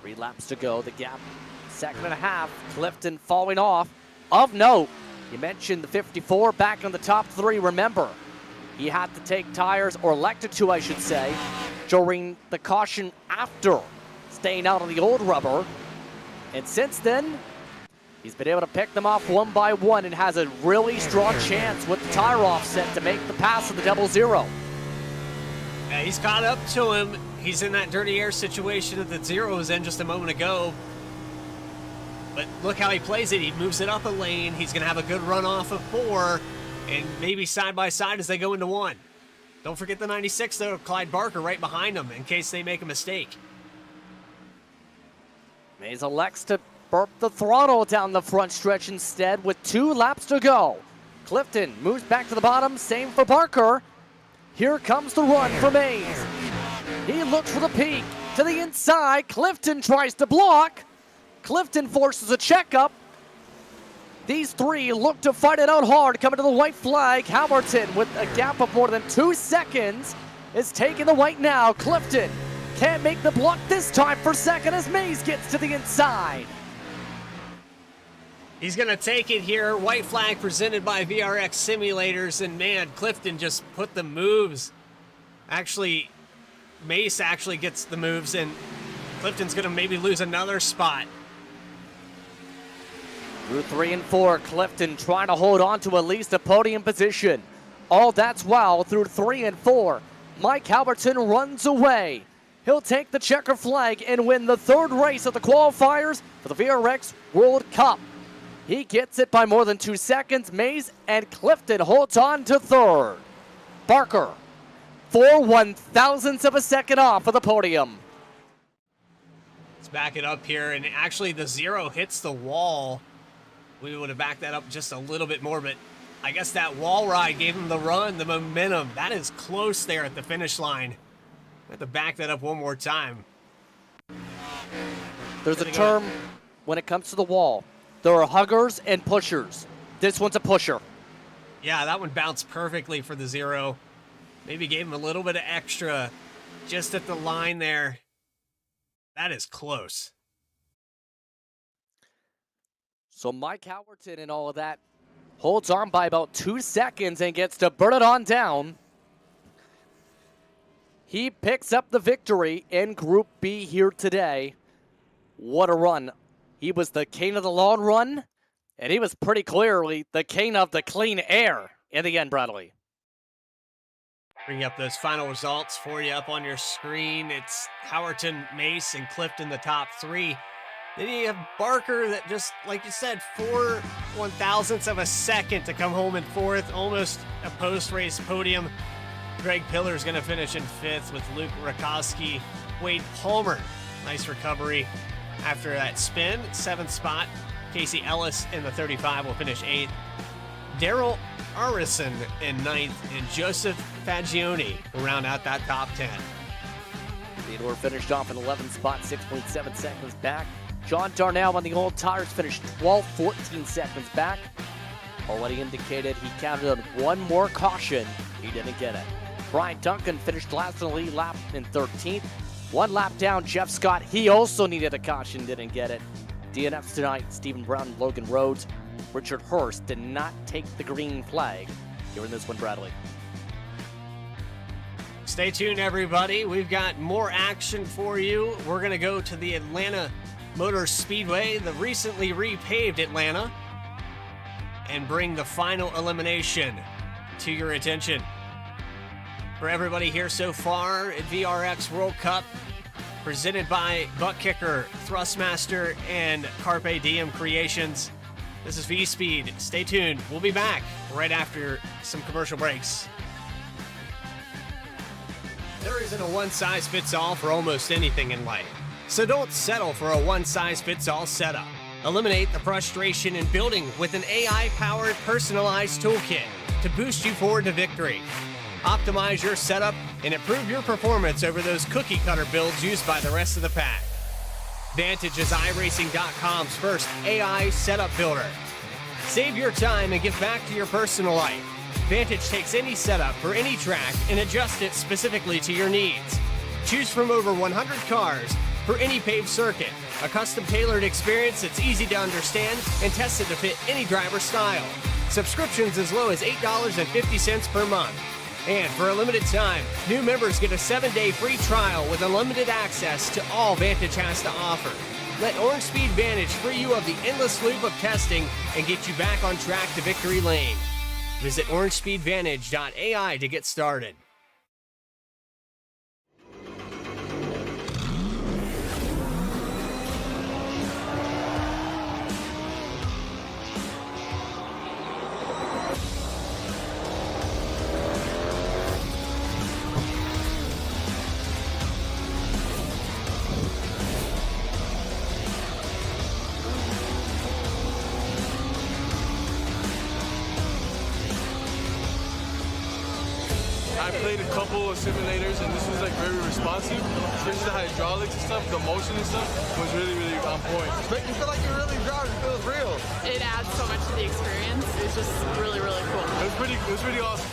3 laps to go. The gap, 2.5. Clifton falling off. Of note, you mentioned the 54 back in the top 3. Remember, he had to take tires, or elected to, I should say, during the caution after staying out of the old rubber. And since then, he's been able to pick them off one by one and has a really strong chance with the tire offset to make the pass of the 00. Yeah, he's caught up to him. He's in that dirty air situation that the 0 was in just a moment ago. But look how he plays it. He moves it up a lane. He's going to have a good run off of 4 and maybe side by side as they go into 1. Don't forget the 96, though, Clyde Barker right behind him in case they make a mistake. Mays elects to burp the throttle down the front stretch instead with 2 laps to go. Clifton moves back to the bottom. Same for Barker. Here comes the run for Mays. He looks for the peak to the inside. Clifton tries to block. Clifton forces a checkup. These 3 look to fight it out hard, coming to the white flag. Howerton, with a gap of more than 2 seconds, is taking the white now. Clifton can't make the block this time for second as Mays gets to the inside. He's going to take it here. White flag presented by VRX Simulators. And, man, Clifton just put the moves. Actually, Mace actually gets the moves, and Clifton's going to maybe lose another spot. Through 3 and 4, Clifton trying to hold on to at least a podium position. All that's while through 3 and 4, Mike Howerton runs away. He'll take the checker flag and win the 3rd race of the qualifiers for the VRX World Cup. He gets it by more than 2 seconds. Mays and Clifton holds on to 3rd. Barker, 4 1,000ths of a second off for the podium. Let's back it up here, and actually the 0 hits the wall. We would have backed that up just a little bit more, but I guess that wall ride gave him the run, the momentum. That is close there at the finish line. I have to back that up one more time. There's a term when it comes to the wall. There are huggers and pushers. This one's a pusher. Yeah, that one bounced perfectly for the 0. Maybe gave him a little bit of extra just at the line there. That is close. So Mike Howerton and all of that holds on by about 2 seconds and gets to burn it on down. He picks up the victory in Group B here today. What a run. He was the king of the long run, and he was pretty clearly the king of the clean air in the end, Bradley. Bring up those final results for you up on your screen. It's Howerton, Mace, and Clifton, the top 3. Then you have Barker that just, like you said, 4 1,000ths of a second to come home in 4th. Almost a post-race podium. Greg Pillar's going to finish in 5th with Luke Rakoski. Wade Palmer, nice recovery. after that spin. 7th spot, Casey Ellis in the 35 will finish 8th. Daryl Arison in 9th, and Joseph Fagioni will round out that top 10. Theodore finished off in 11th spot, 6.7 seconds back. John Darnell on the old tires finished 12th, 14 seconds back. Already indicated he counted on one more caution. He didn't get it. Brian Duncan finished last in the lead lap in 13th. One lap down, Jeff Scott. He also needed a caution, didn't get it. DNFs tonight, Stephen Brown and Logan Rhodes. Richard Hurst did not take the green flag here in this one, Bradley. Stay tuned, everybody. We've got more action for you. We're going to go to the Atlanta Motor Speedway, the recently repaved Atlanta, and bring the final elimination to your attention. For everybody here so far at VRX World Cup, presented by Butt Kicker, Thrustmaster, and Carpe Diem Creations. This is V-Speed. Stay tuned. We'll be back right after some commercial breaks. There isn't a one-size-fits-all for almost anything in life, so don't settle for a one-size-fits-all setup. Eliminate the frustration in building with an AI-powered personalized toolkit to boost you forward to victory. Optimize your setup and improve your performance over those cookie-cutter builds used by the rest of the pack. Vantage is iRacing.com's first AI setup builder. Save your time and give back to your personal life. Vantage takes any setup for any track and adjusts it specifically to your needs. Choose from over 100 cars for any paved circuit. A custom-tailored experience that's easy to understand and tested to fit any driver style. Subscriptions as low as $8.50 per month. And for a limited time, new members get a 7-day free trial with unlimited access to all Vantage has to offer. Let Orange Speed Vantage free you of the endless loop of testing and get you back on track to victory lane. Visit orangespeedvantage.ai to get started. I played a couple of simulators and this was like very responsive. Especially the hydraulics and stuff, the motion and stuff was really, really on point. Make you feel like you're really driving. It feels real. It adds so much to the experience. It's just really, really cool. It was pretty awesome.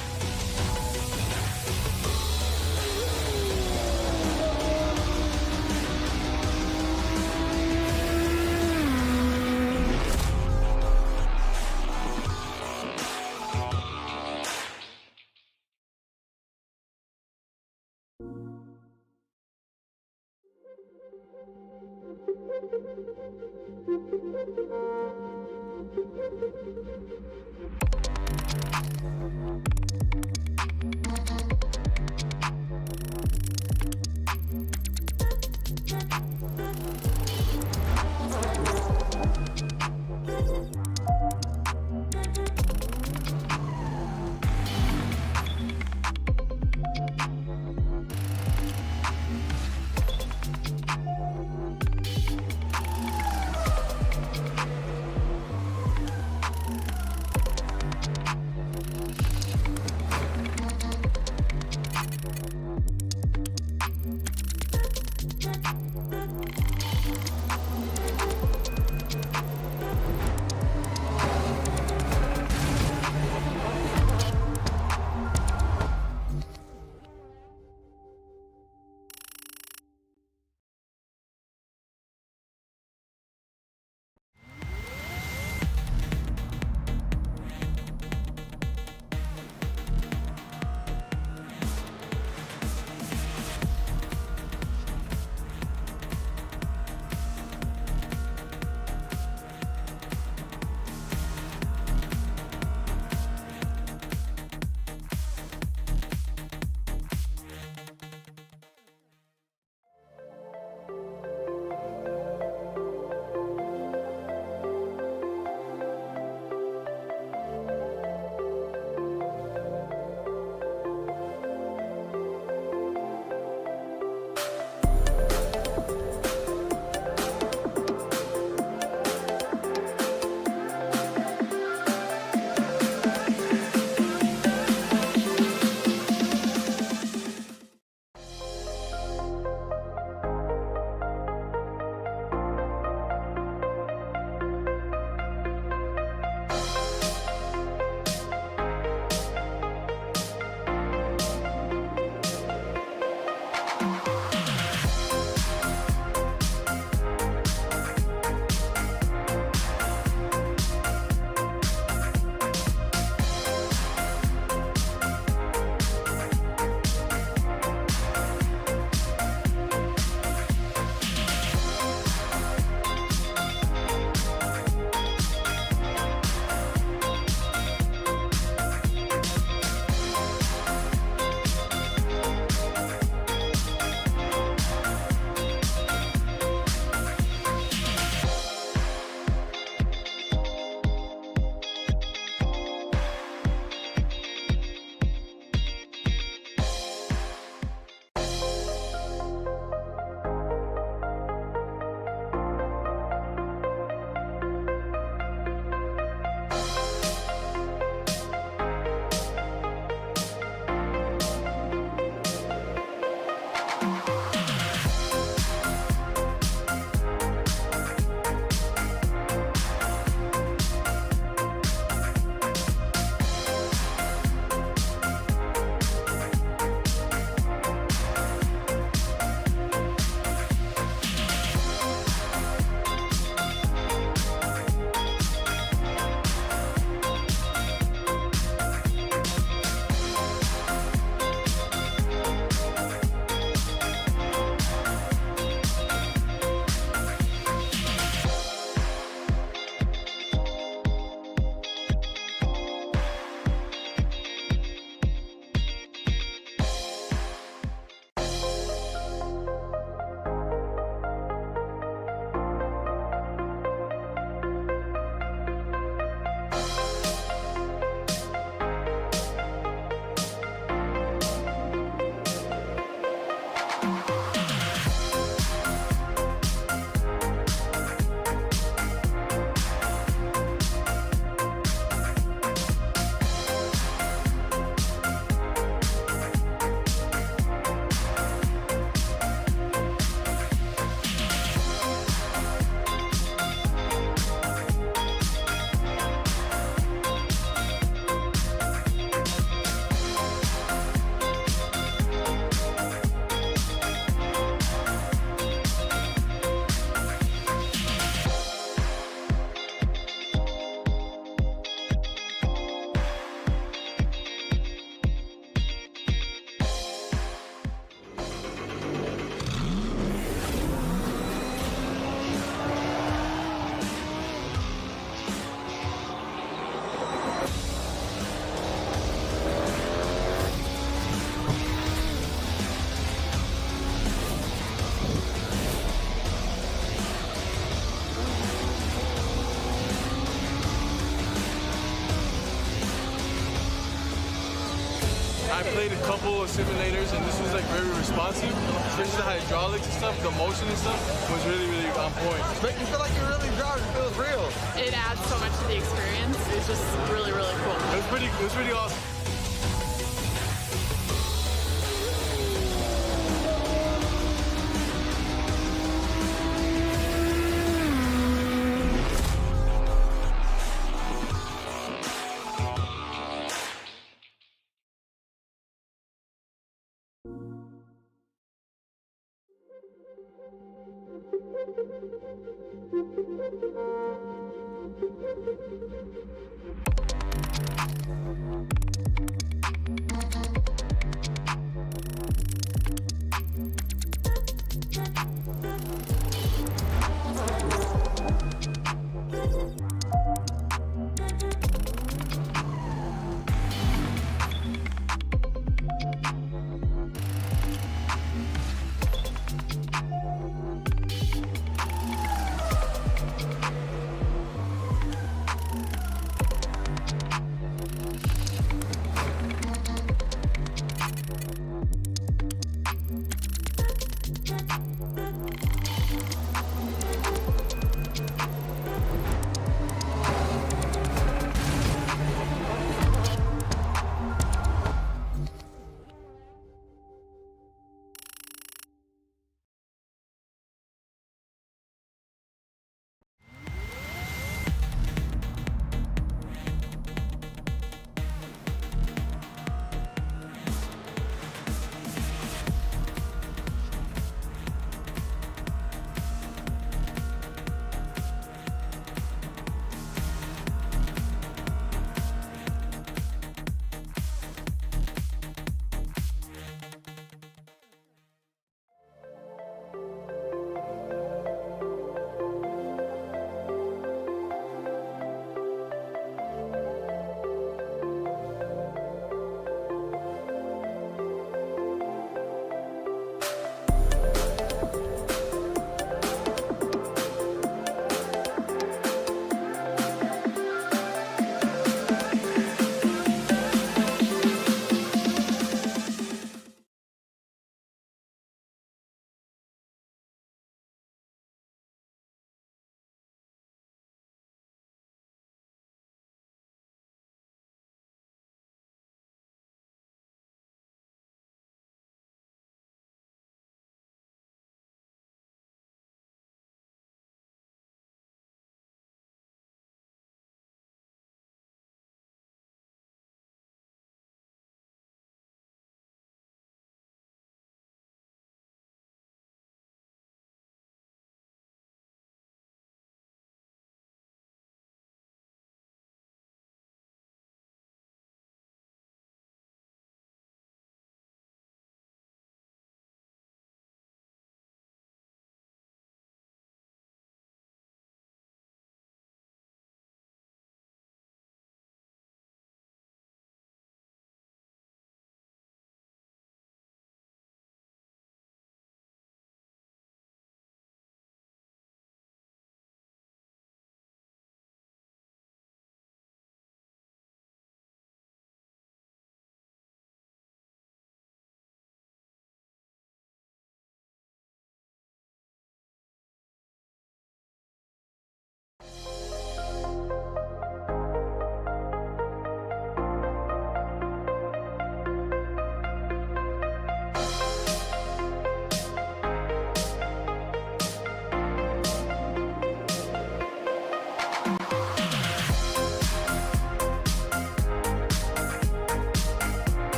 played a couple of simulators, and this was like very responsive, especially the hydraulics and stuff, the motion and stuff was really, really on point. Make you feel like you're really driving. It feels real. It adds so much to the experience. It's just really, really cool. It was pretty awesome.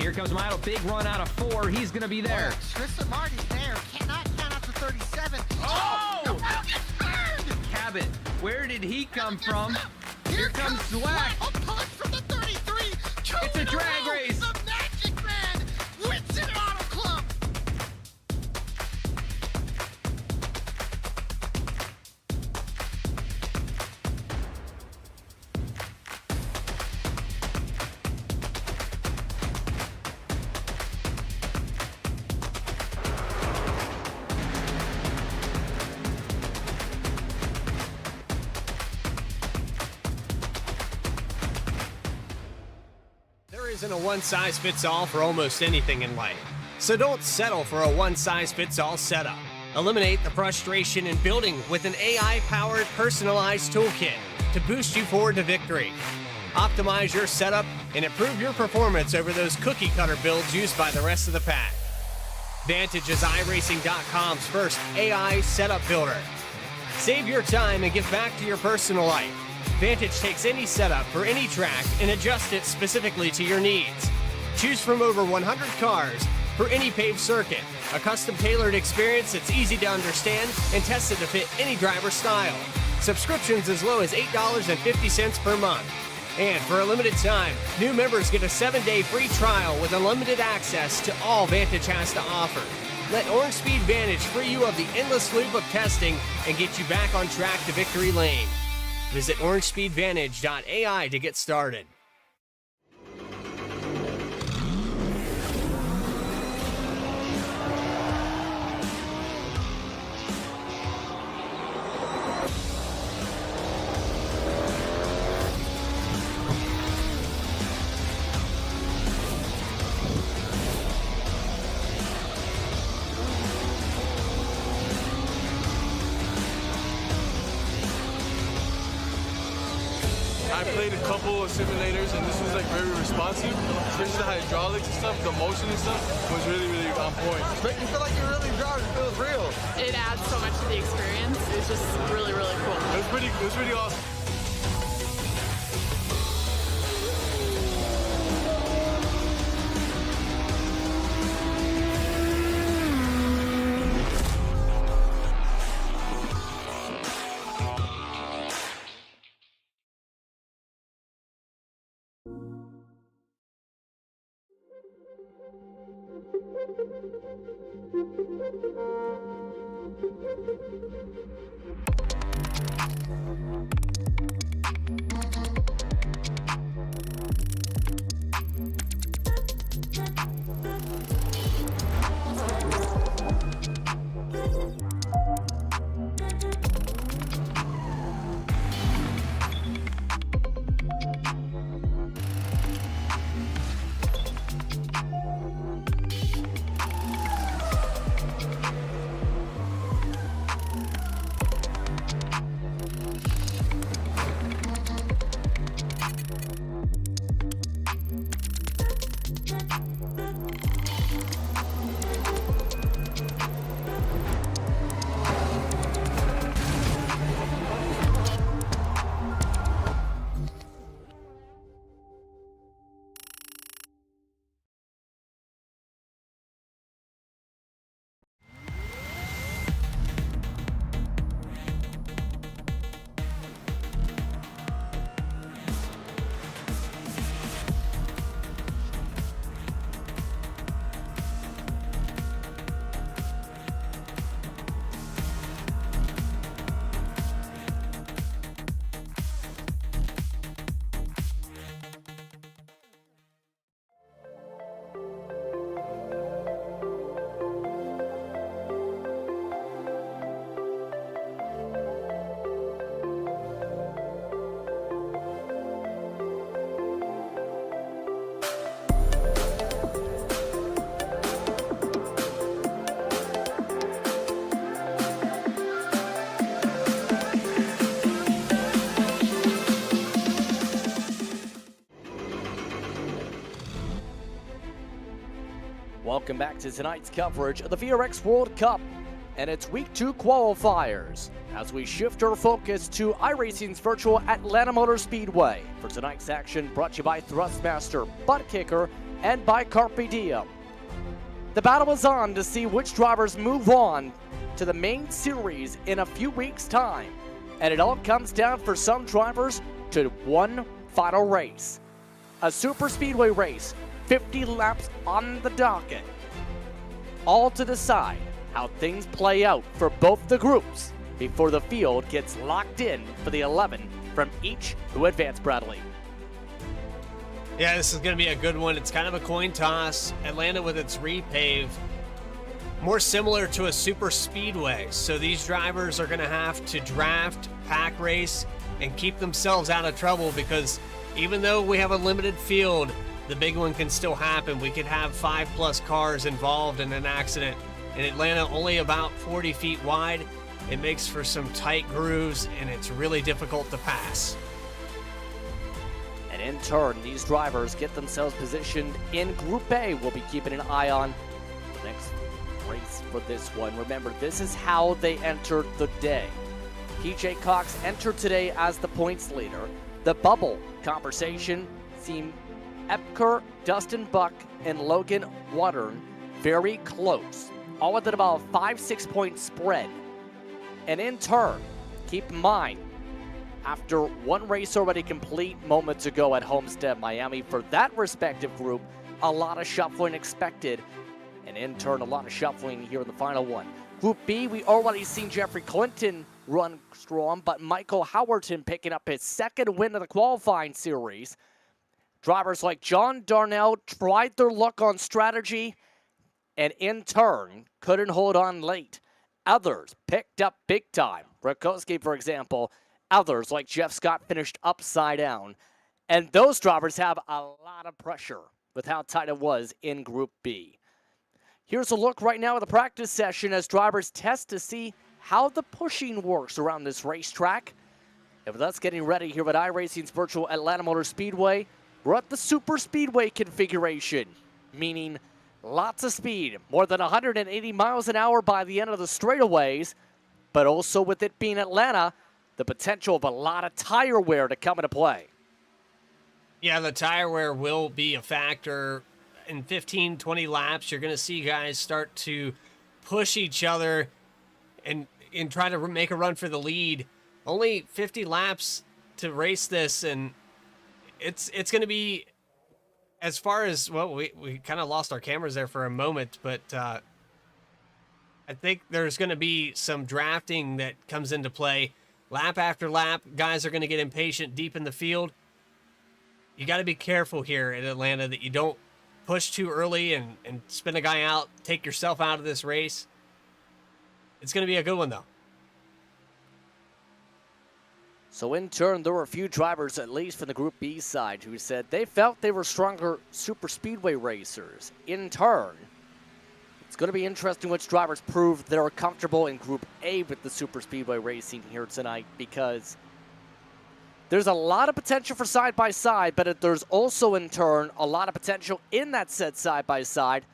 Here comes Milo, big run out of 4. He's going to be there. Tristan Marty's there. Cannot count up to 37. Oh! No, gets burned! Cabot, where did he come from? Here comes Zwack. A punch from the 33. It's a drag race. The Magic Man wins it Auto Club. There isn't a one-size-fits-all for almost anything in life, so don't settle for a one-size-fits-all setup. Eliminate the frustration in building with an AI-powered personalized toolkit to boost you forward to victory. Optimize your setup and improve your performance over those cookie-cutter builds used by the rest of the pack. Vantage is iRacing.com's first AI setup builder. Save your time and give back to your personal life. Vantage takes any setup for any track and adjusts it specifically to your needs. Choose from over 100 cars for any paved circuit, a custom-tailored experience that's easy to understand and tested to fit any driver style. Subscriptions as low as $8.50 per month. And for a limited time, new members get a 7-day free trial with unlimited access to all Vantage has to offer. Let Orange Speed Vantage free you of the endless loop of testing and get you back on track to victory lane. Visit orangespeedvantage.ai to get started. I played a couple of simulators and this was like very responsive. Especially the hydraulics and stuff, the motion and stuff was really, really on point. Make you feel like you're really driving. It feels real. It adds so much to the experience. It's just really, really cool. It was pretty awesome. Welcome back to tonight's coverage of the VRX World Cup and its Week 2 qualifiers as we shift our focus to iRacing's virtual Atlanta Motor Speedway for tonight's action brought to you by Thrustmaster, Butt Kicker, and by Carpe Diem. The battle is on to see which drivers move on to the main series in a few weeks' time, and it all comes down for some drivers to one final race. A super speedway race, 50 laps on the docket, all to decide how things play out for both the groups before the field gets locked in for the 11 from each who advance, Bradley. Yeah, this is going to be a good one. It's kind of a coin toss. Atlanta with its repave, more similar to a super speedway. So these drivers are going to have to draft, pack race, and keep themselves out of trouble, because even though we have a limited field, the big one can still happen. We could have 5+ cars involved in an accident. In Atlanta, only about 40 feet wide. It makes for some tight grooves, and it's really difficult to pass. And in turn, these drivers get themselves positioned in Group A. We'll be keeping an eye on the next race for this one. Remember, this is how they entered the day. PJ Cox entered today as the points leader. The bubble conversation seemed Epker, Dustin Buck, and Logan Watern very close, all within about a 5-6 point spread. And in turn, keep in mind, after one race already complete moments ago at Homestead, Miami, for that respective group, a lot of shuffling expected, and in turn, a lot of shuffling here in the final one. Group B, we already seen Jeffrey Clinton run strong, but Michael Howerton picking up his second win of the qualifying series. Drivers like John Darnell tried their luck on strategy, and in turn, couldn't hold on late. Others picked up big time. Rakowski, for example. Others, like Jeff Scott, finished upside down. And those drivers have a lot of pressure with how tight it was in Group B. Here's a look right now at the practice session as drivers test to see how the pushing works around this racetrack. And with us getting ready here at iRacing's virtual Atlanta Motor Speedway, we're at the Super Speedway configuration, meaning lots of speed, more than 180 miles an hour by the end of the straightaways, but also with it being Atlanta, the potential of a lot of tire wear to come into play. Yeah, the tire wear will be a factor. In 15, 20 laps, you're going to see guys start to push each other and try to make a run for the lead. Only 50 laps to race this, and it's going to be, as far as, well, we kind of lost our cameras there for a moment, but I think there's going to be some drafting that comes into play. Lap after lap, guys are going to get impatient deep in the field. You got to be careful here in Atlanta that you don't push too early and spin a guy out, take yourself out of this race. It's going to be a good one, though. So in turn, there were a few drivers, at least from the Group B side, who said they felt they were stronger super speedway racers. In turn, it's going to be interesting which drivers prove they're comfortable in Group A with the super speedway racing here tonight, because there's a lot of potential for side-by-side, but there's also, in turn, a lot of potential in that said side-by-side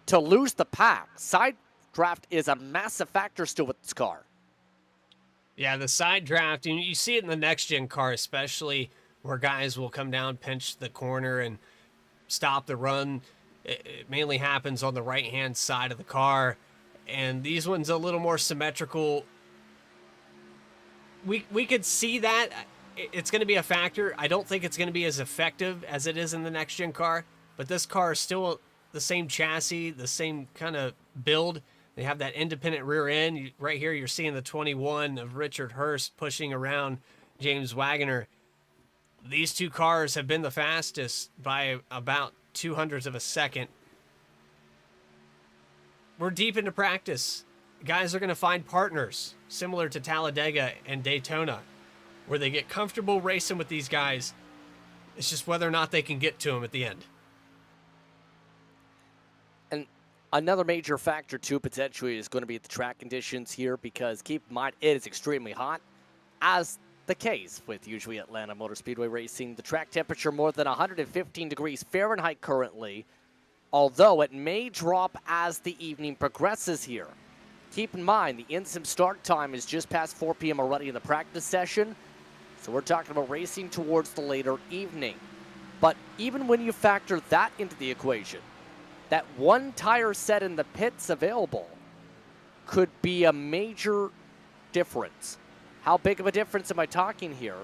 to lose the pack. Side draft is a massive factor still with this car. Yeah, the side draft, and you see it in the next-gen car especially, where guys will come down, pinch the corner, and stop the run. It mainly happens on the right-hand side of the car, and these ones a little more symmetrical. We could see that. It's going to be a factor. I don't think it's going to be as effective as it is in the next-gen car, but this car is still the same chassis, the same kind of build. They have that independent rear end. Right here, you're seeing the 21 of Richard Hurst pushing around James Wagoner. These two cars have been the fastest by about 0.02 of a second. We're deep into practice. Guys are going to find partners similar to Talladega and Daytona, where they get comfortable racing with these guys. It's just whether or not they can get to them at the end. And another major factor, too, potentially is going to be the track conditions here, because keep in mind, it is extremely hot, as the case with usually Atlanta Motor Speedway racing. The track temperature more than 115 degrees Fahrenheit currently, although it may drop as the evening progresses here. Keep in mind, the in-sim start time is just past 4 p.m. already in the practice session, so we're talking about racing towards the later evening. But even when you factor that into the equation, that one tire set in the pits available could be a major difference. How big of a difference am I talking here?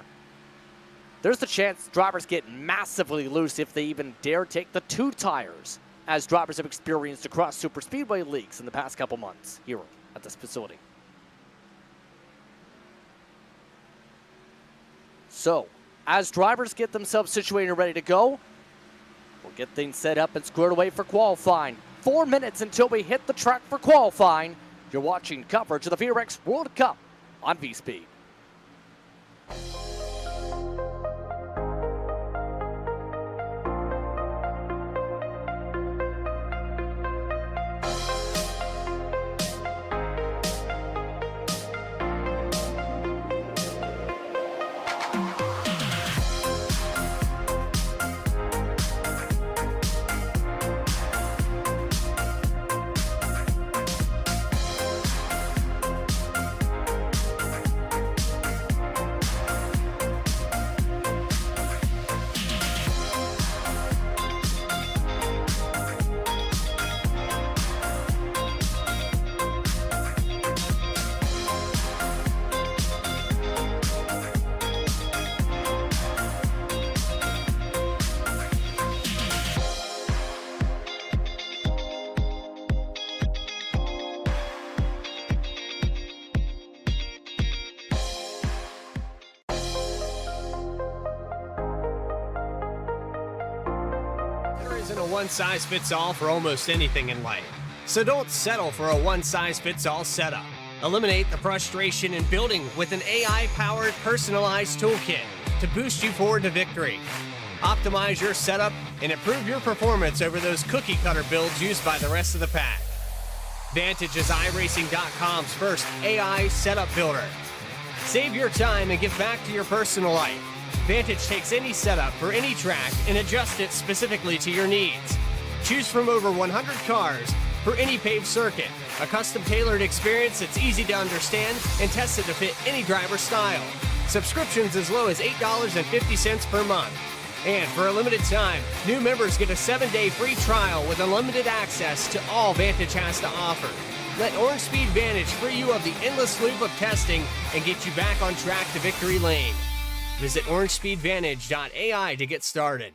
There's the chance drivers get massively loose if they even dare take the 2 tires, as drivers have experienced across superspeedway leagues in the past couple months here at this facility. So, as drivers get themselves situated and ready to go, we'll get things set up and squared away for qualifying. 4 minutes until we hit the track for qualifying. You're watching coverage of the VRX World Cup on V-Speed. There isn't a one-size-fits-all for almost anything in life. So don't settle for a one-size-fits-all setup. Eliminate the frustration in building with an AI-powered personalized toolkit to boost you forward to victory. Optimize your setup and improve your performance over those cookie-cutter builds used by the rest of the pack. Vantage is iRacing.com's first AI setup builder. Save your time and give back to your personal life. Vantage takes any setup for any track and adjusts it specifically to your needs. Choose from over 100 cars for any paved circuit. A custom-tailored experience that's easy to understand and tested to fit any driver style. Subscriptions as low as $8.50 per month. And for a limited time, new members get a 7-day free trial with unlimited access to all Vantage has to offer. Let Orange Speed Vantage free you of the endless loop of testing and get you back on track to victory lane. Visit orangespeedvantage.ai to get started.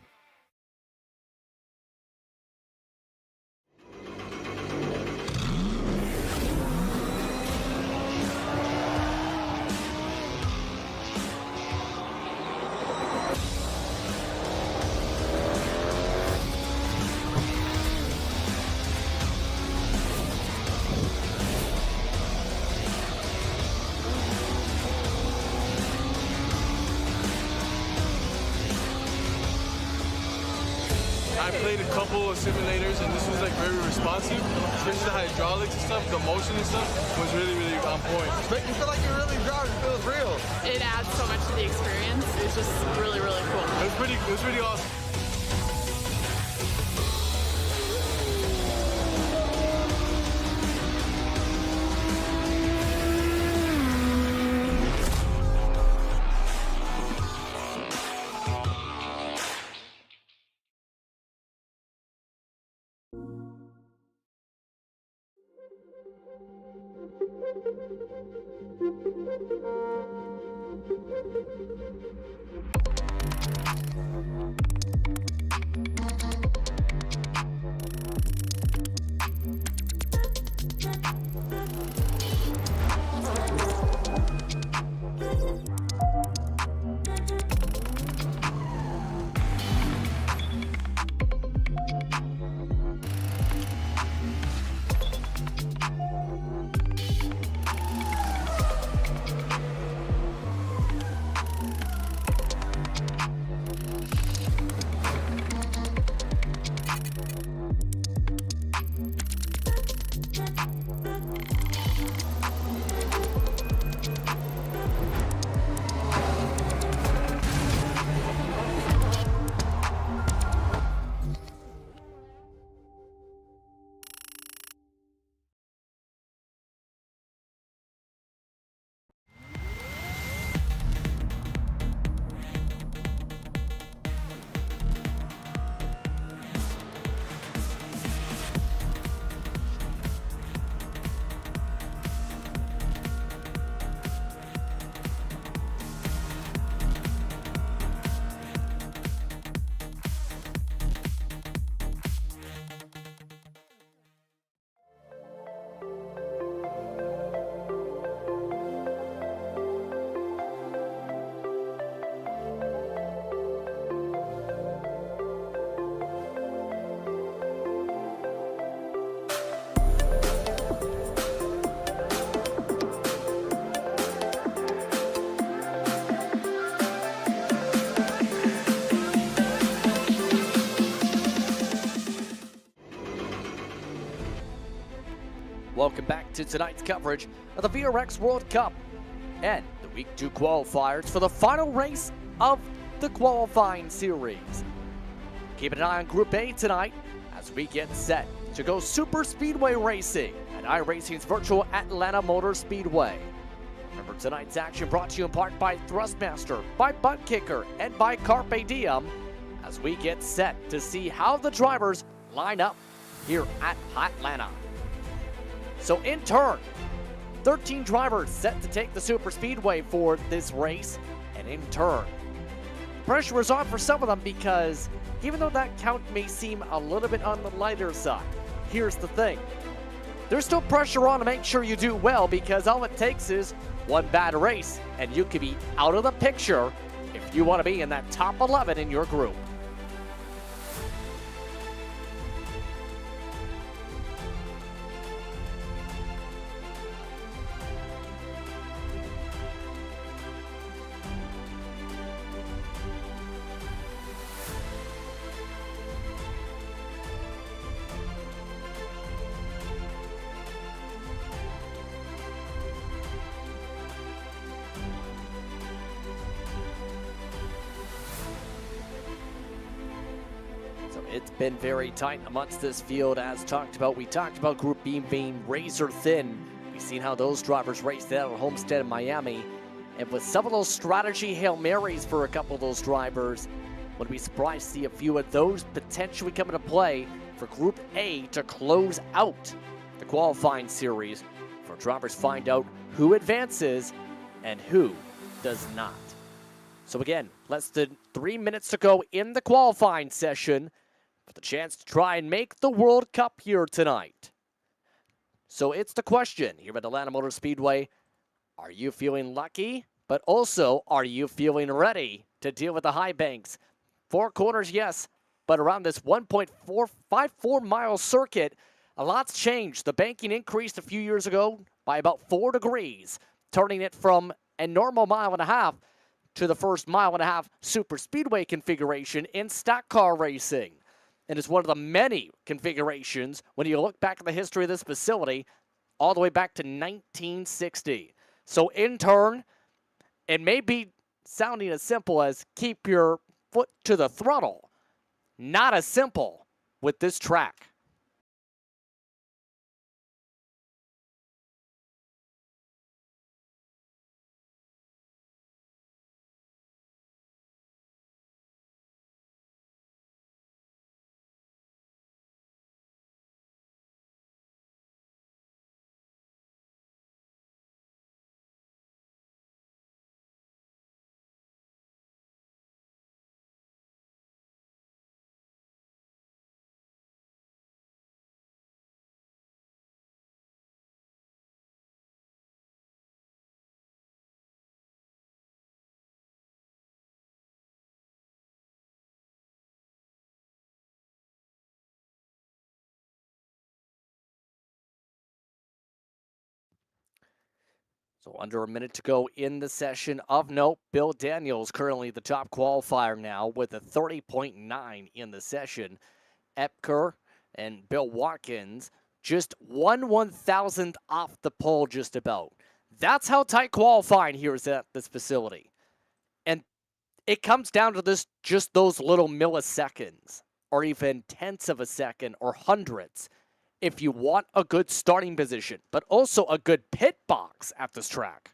I played a couple of simulators and this was like very responsive, especially the hydraulics and stuff, the motion and stuff was really, really on point. Make you feel like you're really driving. It feels real. It adds so much to the experience. It's just really, really cool. It was pretty awesome. Welcome back to tonight's coverage of the VRX World Cup and the Week 2 qualifiers for the final race of the qualifying series. Keep an eye on Group A tonight as we get set to go super speedway racing at iRacing's virtual Atlanta Motor Speedway. Remember, tonight's action brought to you in part by Thrustmaster, by Butt Kicker, and by Carpe Diem as we get set to see how the drivers line up here at Atlanta. So in turn, 13 drivers set to take the super speedway for this race, and in turn, pressure is on for some of them because even though that count may seem a little bit on the lighter side, here's the thing. There's still pressure on to make sure you do well because all it takes is one bad race and you could be out of the picture if you want to be in that top 11 in your group. It's been very tight amongst this field as talked about. We talked about Group B being razor thin. We've seen how those drivers raced out at Homestead in Miami. And with some of those strategy Hail Marys for a couple of those drivers, wouldn't be surprised to see a few of those potentially come into play for Group A to close out the qualifying series for drivers find out who advances and who does not. So again, less than 3 minutes to go in the qualifying session for the chance to try and make the World Cup here tonight. So it's the question here at Atlanta Motor Speedway. Are you feeling lucky? But also, are you feeling ready to deal with the high banks? 4 corners, yes, but around this 1.454 mile circuit, a lot's changed. The banking increased a few years ago by about 4 degrees, turning it from a normal 1.5 miles to the first 1.5 miles super speedway configuration in stock car racing. And it's one of the many configurations when you look back at the history of this facility all the way back to 1960. So in turn, it may be sounding as simple as keep your foot to the throttle. Not as simple with this track. So under a minute to go in the session. Of note, Bill Daniels currently the top qualifier now with a 30.9 in the session. Epker and Bill Watkins just 1/1000th off the pole just about. That's how tight qualifying here is at this facility. And it comes down to this, just those little milliseconds or even tenths of a second or hundredths if you want a good starting position, but also a good pit box at this track.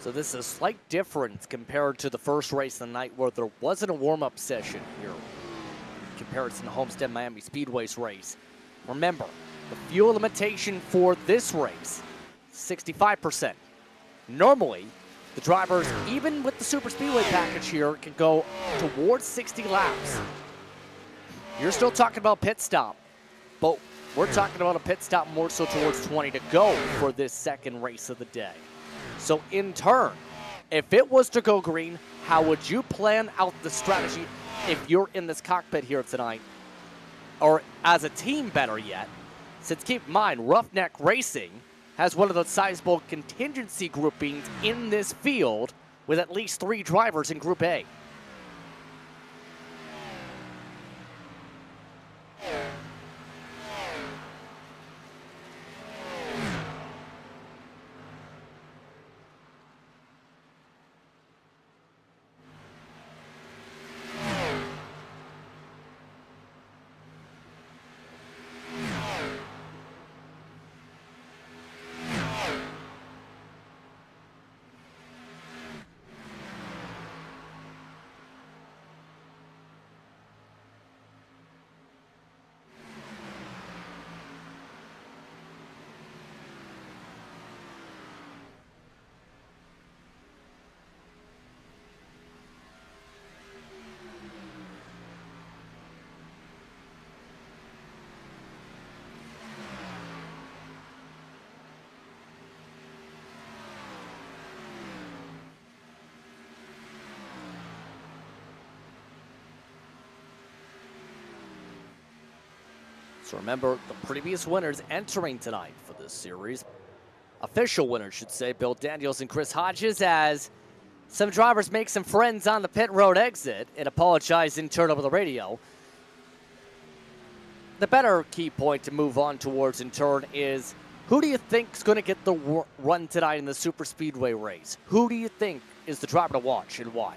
So this is a slight difference compared to the first race of the night where there wasn't a warm-up session here. In comparison to Homestead Miami Speedway's race. Remember, the fuel limitation for this race, 65%. Normally, the drivers, even with the Super Speedway package here, can go towards 60 laps. You're still talking about pit stop, but we're talking about a pit stop more so towards 20 to go for this second race of the day. So in turn, if it was to go green, how would you plan out the strategy if you're in this cockpit here tonight? Or as a team, better yet, since keep in mind, Roughneck Racing has one of the sizable contingency groupings in this field with at least 3 drivers in Group A. So remember, the previous winners entering tonight for this series, official winners should say, Bill Daniels and Chris Hodges, as some drivers make some friends on the pit road exit and apologize in turn over the radio. The better key point to move on towards in turn is, who do you think is going to get the run tonight in the Super Speedway race? Who do you think is the driver to watch and why?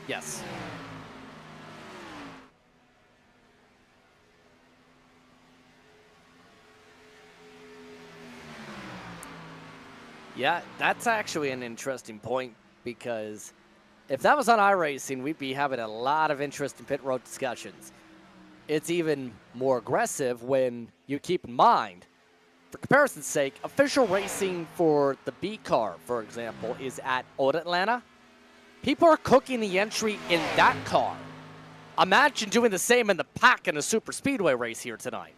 Yes. Yeah, that's actually an interesting point, because if that was on iRacing, we'd be having a lot of interesting pit road discussions. It's even more aggressive when you keep in mind, for comparison's sake, official racing for the B car, for example, is at Old Atlanta. People are cooking the entry in that car. Imagine doing the same in the pack in a Super Speedway race here tonight.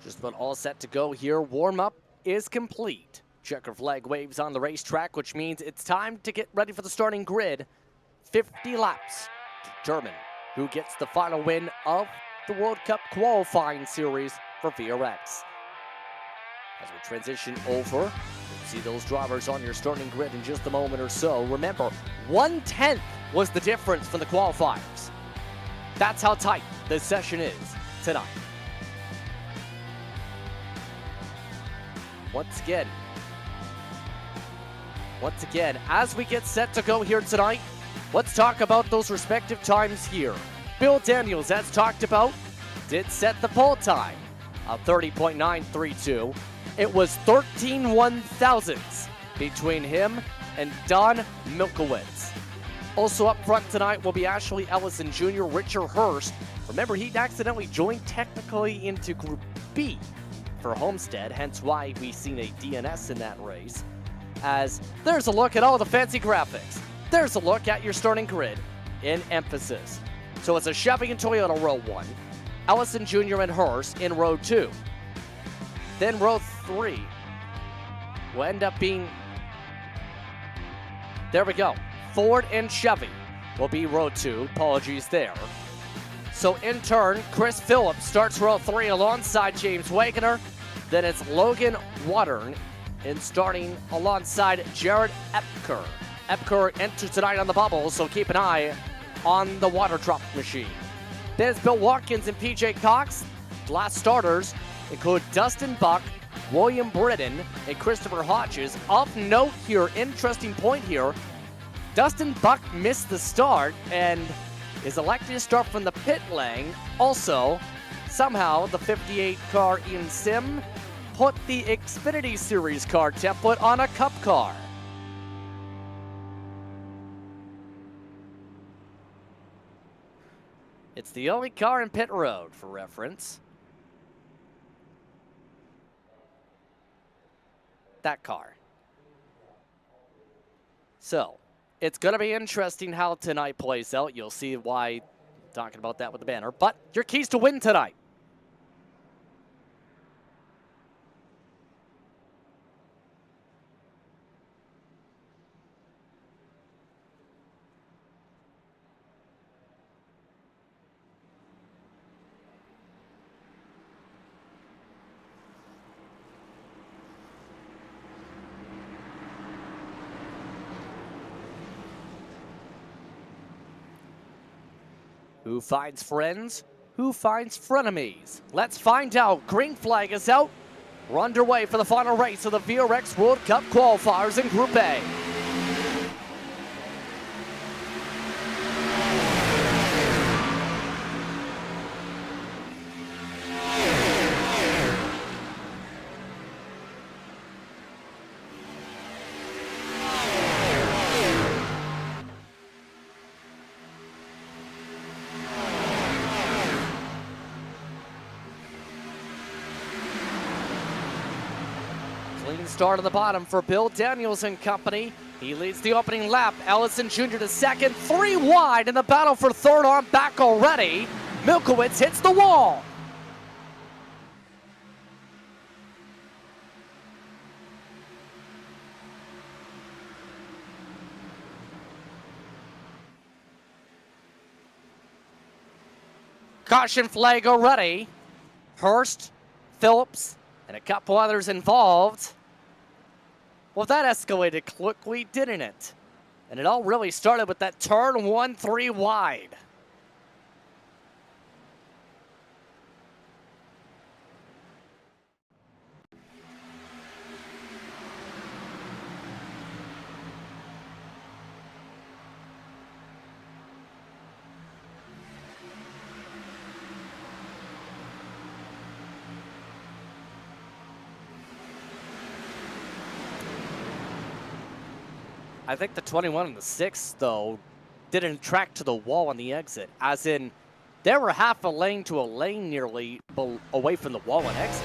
Just about all set to go here. Warm-up is complete. Checker flag waves on the racetrack, which means it's time to get ready for the starting grid. 50 laps to determine who gets the final win of the World Cup qualifying series for VRX. As we transition over, you'll see those drivers on your starting grid in just a moment or so. Remember, 1/10 was the difference from the qualifiers. That's how tight this session is tonight. Once again, Once again, as we get set to go here tonight, let's talk about those respective times here. Bill Daniels, as talked about, did set the pole time of 30.932. It was 13 1,000ths between him and Don Milkowitz. Also up front tonight will be Ashley Ellison Jr., Richard Hurst. Remember, he accidentally joined technically into Group B for Homestead, hence why we've seen a DNS in that race. As there's a look at all the fancy graphics. There's a look at your starting grid in emphasis. So it's a Chevy and Toyota row 1, Ellison Jr. and Hurst in row 2. Then row 3 will end up being, there we go, Ford and Chevy will be row 2. Apologies there. So in turn, Chris Phillips starts row 3 alongside James Wagoner. Then it's Logan Watern and starting alongside Jared Epker. Epker enters tonight on the bubble, so keep an eye on the water drop machine. Then it's Bill Watkins and PJ Cox. Last starters include Dustin Buck, William Britton, and Christopher Hodges. Of note here, interesting point here, Dustin Buck missed the start and is elected to start from the pit lane. Also, somehow the 58 car Ian Sim put the Xfinity Series car template on a Cup car. It's the only car in pit road, for reference. That car. So, it's going to be interesting how tonight plays out. You'll see why, talking about that with the banner. But your keys to win tonight. Who finds friends? Who finds frenemies? Let's find out. Green flag is out. We're underway for the final race of the VRX World Cup qualifiers in Group A. Clean start on the bottom for Bill Daniels and company. He leads the opening lap. Ellison Jr. to second, 3 wide in the battle for third on back already. Milkowitz hits the wall. Caution flag already. Hurst, Phillips, and a couple others involved. Well, that escalated quickly, didn't it? And it all really started with that turn 1, 3 wide. I think the 21 and the 6, though, didn't track to the wall on the exit. As in, they were half a lane to a lane nearly away from the wall and exit.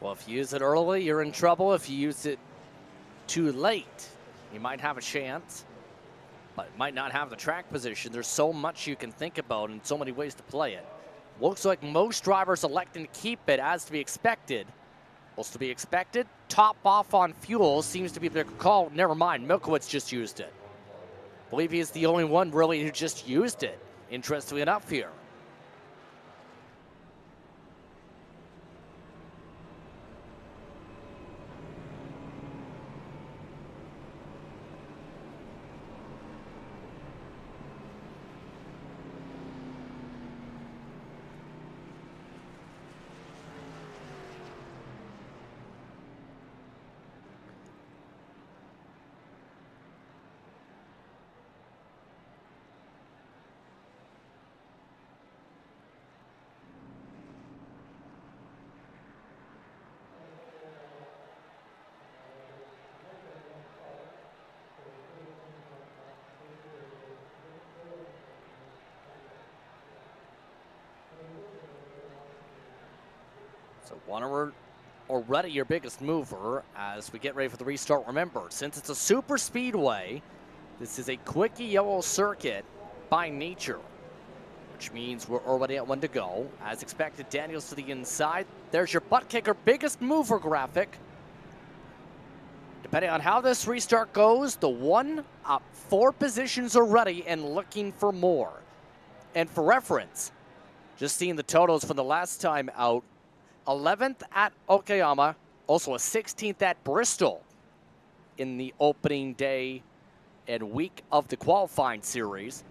Well, if you use it early, you're in trouble. If you use it too late, you might have a chance, but might not have the track position. There's so much you can think about and so many ways to play it. Looks like most drivers electing to keep it, as to be expected. Also to be expected, top off on fuel seems to be the call. Never mind, Milkowitz just used it. I believe he is the only one really who just used it, interestingly enough here. So Wannerer already your biggest mover as we get ready for the restart. Remember, since it's a super speedway, this is a quickie yellow circuit by nature, which means we're already at 1 to go. As expected, Daniels to the inside. There's your butt kicker, biggest mover graphic. Depending on how this restart goes, the one up 4 positions already and looking for more. And for reference, just seeing the totals from the last time out, 11th at Okayama, also a 16th at Bristol in the opening day and week of the qualifying series.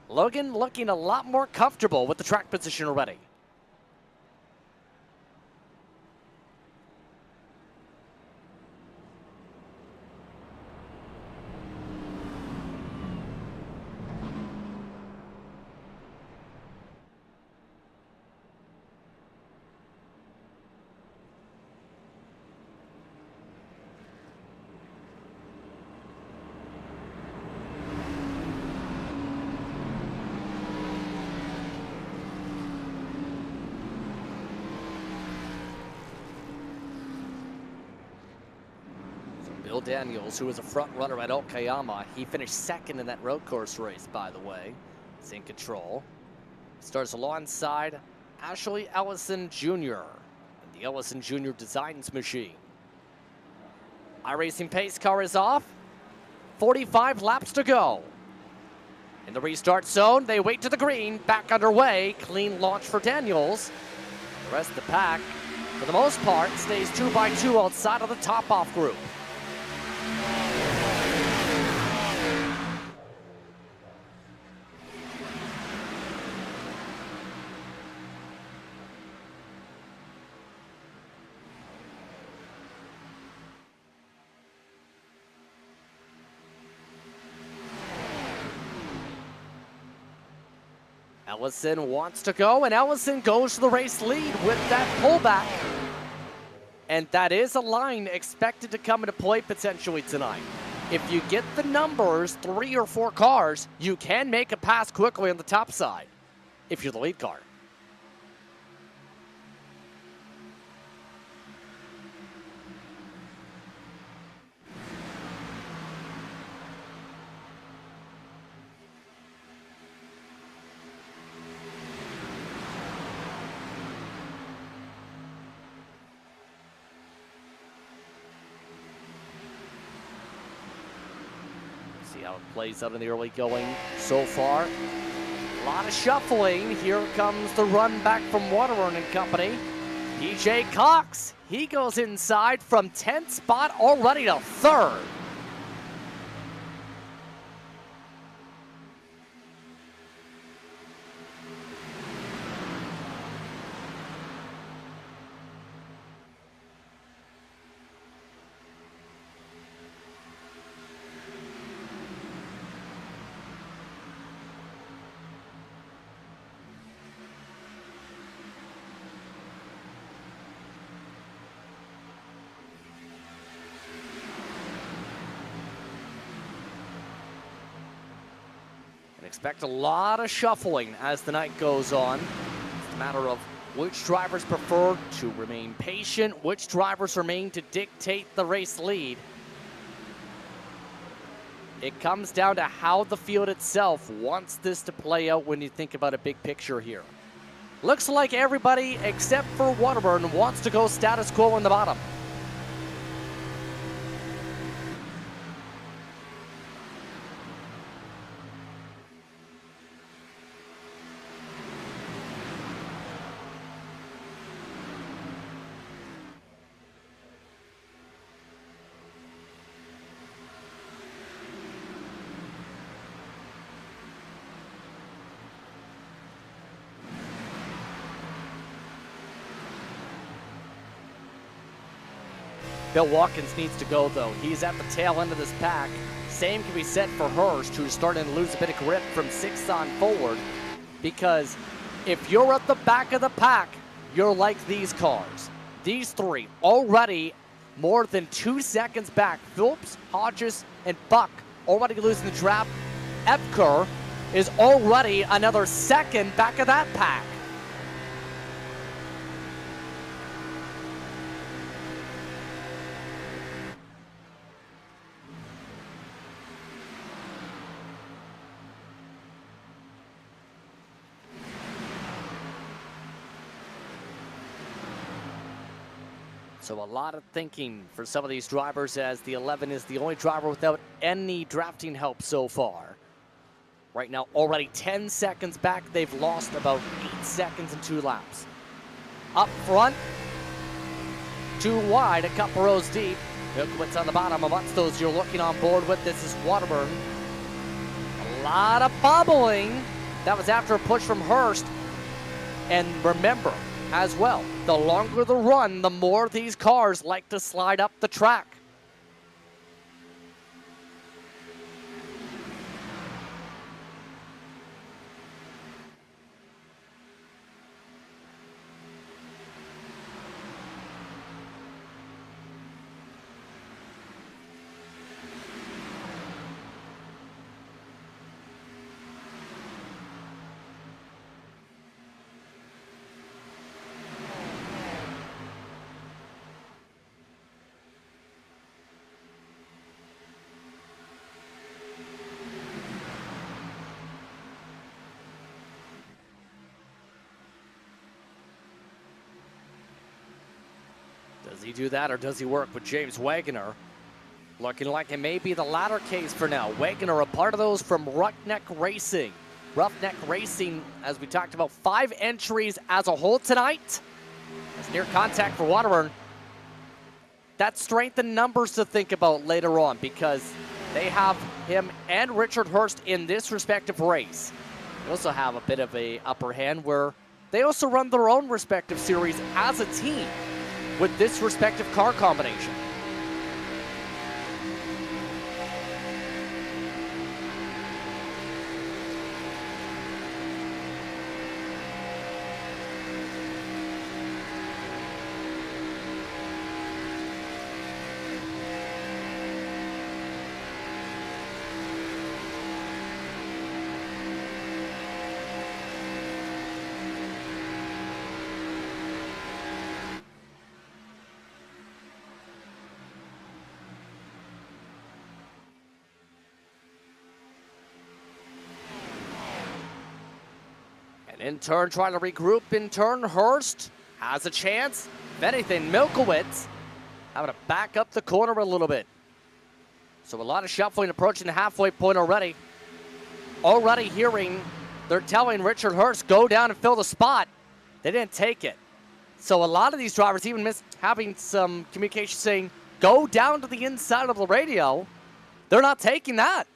Logan looking a lot more comfortable with the track position already. Bill Daniels, who was a front runner at Okayama, he finished second in that road course race, by the way. He's in control. Starts alongside Ashley Ellison Jr. and the Ellison Jr. Designs machine. iRacing pace car is off. 45 laps to go. In the restart zone, they wait to the green. Back underway. Clean launch for Daniels. The rest of the pack, for the most part, stays 2 by 2 outside of the top-off group. Ellison wants to go, and Ellison goes to the race lead with that pullback. And that is a line expected to come into play potentially tonight. If you get the numbers, 3 or 4 cars, you can make a pass quickly on the top side if you're the lead car. See how it plays out in the early going so far. A lot of shuffling. Here comes the run back from Waterrun and company. PJ Cox, he goes inside from 10th spot already to 3rd. Expect a lot of shuffling as the night goes on. It's a matter of which drivers prefer to remain patient, which drivers remain to dictate the race lead. It comes down to how the field itself wants this to play out when you think about a big picture here. Looks like everybody except for Waterburn wants to go status quo in the bottom. Bill Watkins needs to go, though. He's at the tail end of this pack. Same can be said for Hurst, who's starting to lose a bit of grip from 6 on forward. Because if you're at the back of the pack, you're like these cars. These three already more than 2 seconds back. Phillips, Hodges, and Buck already losing the trap. Epker is already another second back of that pack. So a lot of thinking for some of these drivers, as the 11 is the only driver without any drafting help so far. Right now, already 10 seconds back. They've lost about 8 seconds in 2 laps. Up front, 2 wide, a couple rows deep. Look what's on the bottom amongst those you're looking on board with. This is Waterburn. A lot of bubbling. That was after a push from Hurst. And remember, as well, the longer the run, the more these cars like to slide up the track. Does he do that, or does he work with James Wagoner? Looking like it may be the latter case for now. Wagoner, a part of those from Roughneck Racing. Roughneck Racing, as we talked about, 5 entries as a whole tonight. That's near contact for Waterburn. That's strength in numbers to think about later on, because they have him and Richard Hurst in this respective race. They also have a bit of a upper hand where they also run their own respective series as a team with this respective car combination. In turn, trying to regroup. In turn, Hurst has a chance. If anything, Milkowitz having to back up the corner a little bit. So a lot of shuffling approaching the halfway point already. Already hearing, they're telling Richard Hurst, go down and fill the spot. They didn't take it. So a lot of these drivers even miss having some communication saying, go down to the inside of the radio. They're not taking that.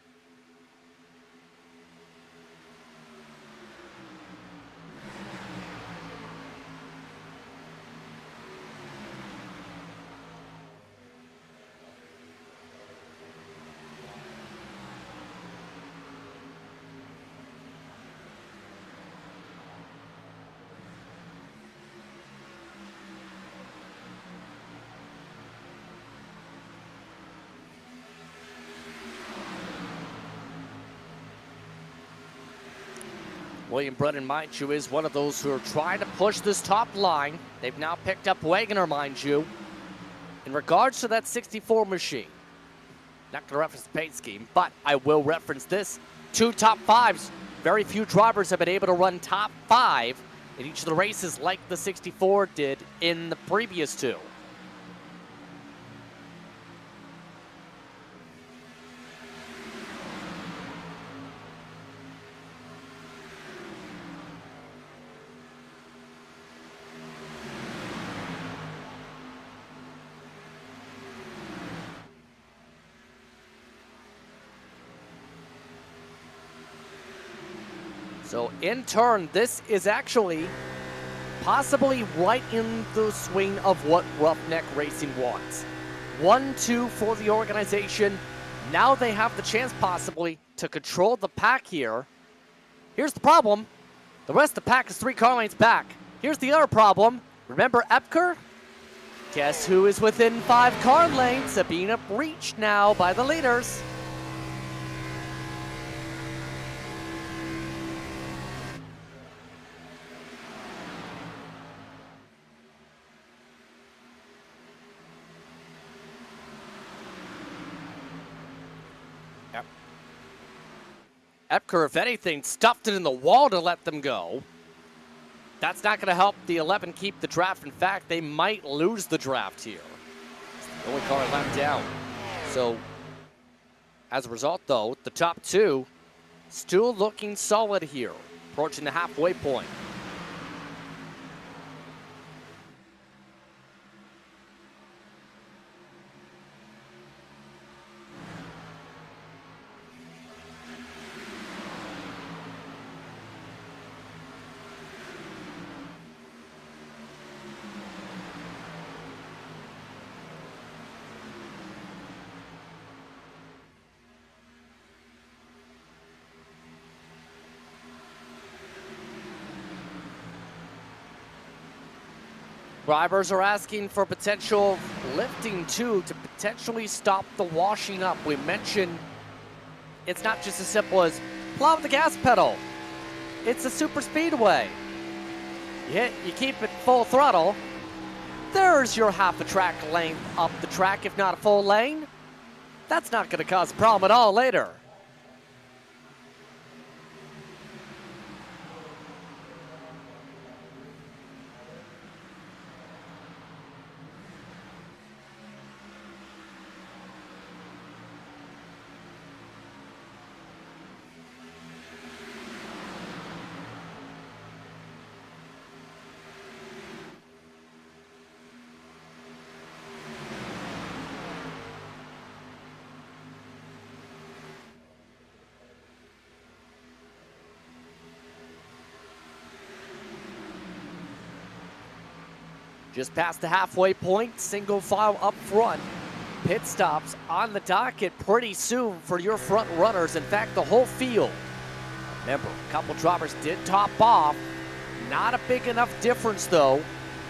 William Brennan, mind you, is one of those who are trying to push this top line. They've now picked up Wagoner, mind you. In regards to that 64 machine, not going to reference the paint scheme, but I will reference this. 2 top 5s. Very few drivers have been able to run top 5 in each of the races like the 64 did in the previous two. So in turn, this is actually possibly right in the swing of what Roughneck Racing wants. 1-2 for the organization. Now they have the chance possibly to control the pack here. Here's the problem. The rest of the pack is 3 car lanes back. Here's the other problem. Remember Epker? Guess who is within 5 car lanes of being breached now by the leaders? Epker, if anything, stuffed it in the wall to let them go. That's not going to help the 11 keep the draft. In fact, they might lose the draft here. It's the only car left down. So, as a result, though, the top 2 still looking solid here, approaching the halfway point. Drivers are asking for potential lifting too to potentially stop the washing up. We mentioned it's not just as simple as plow the gas pedal. It's a super speedway. You keep it full throttle. There's your half a track length up the track, if not a full lane. That's not going to cause a problem at all later. Just past the halfway point, single file up front. Pit stops on the docket pretty soon for your front runners. In fact, the whole field. Remember, a couple drivers did top off. Not a big enough difference, though,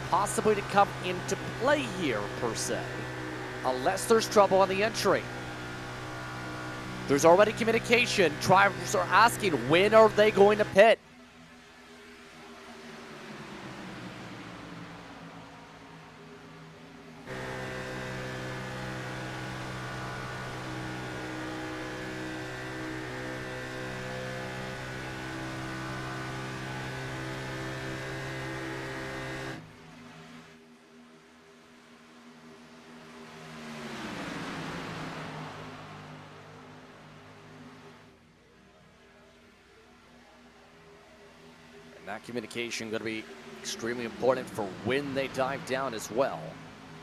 possibly to come into play here, per se. Unless there's trouble on the entry. There's already communication. Drivers are asking, when are they going to pit? That communication going to be extremely important for when they dive down as well.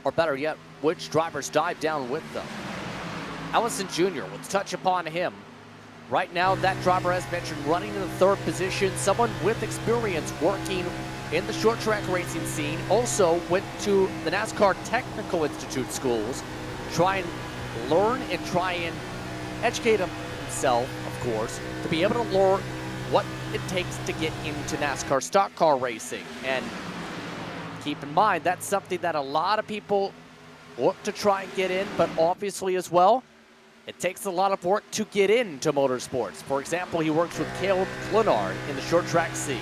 Or better yet, which drivers dive down with them. Ellison Jr., let's touch upon him. Right now, that driver, as mentioned, running in the 3rd position. Someone with experience working in the short track racing scene. Also went to the NASCAR Technical Institute schools. Try and learn and try and educate himself, of course, to be able to learn what it takes to get into NASCAR stock car racing. And keep in mind, that's something that a lot of people look to try and get in, but obviously as well, it takes a lot of work to get into motorsports. For example, he works with Caleb Clinard in the short track scene.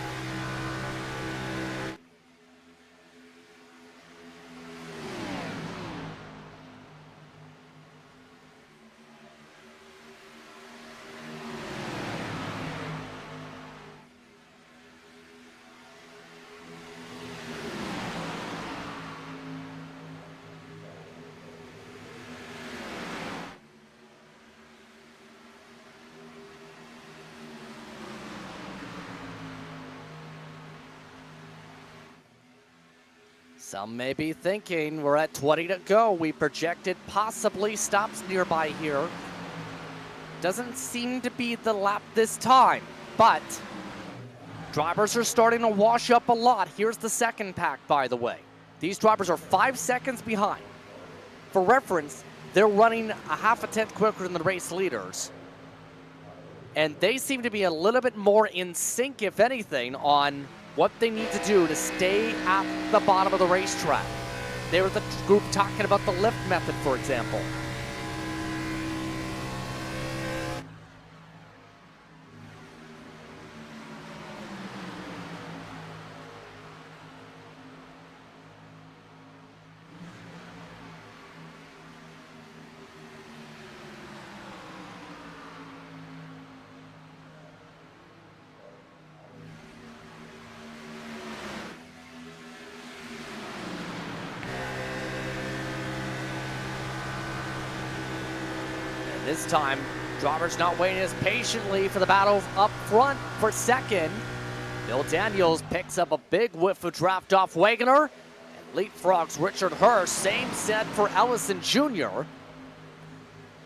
Some may be thinking we're at 20 to go. We projected possibly stops nearby here. Doesn't seem to be the lap this time, but drivers are starting to wash up a lot. Here's the second pack, by the way. These drivers are 5 seconds behind. For reference, they're running a half a tenth quicker than the race leaders. And they seem to be a little bit more in sync, if anything, on what they need to do to stay at the bottom of the racetrack. They were the group talking about the lift method, for example. This time, drivers not waiting as patiently for the battle up front for second. Bill Daniels picks up a big whiff of draft off Wagoner and leapfrogs Richard Hurst. Same set for Ellison Jr.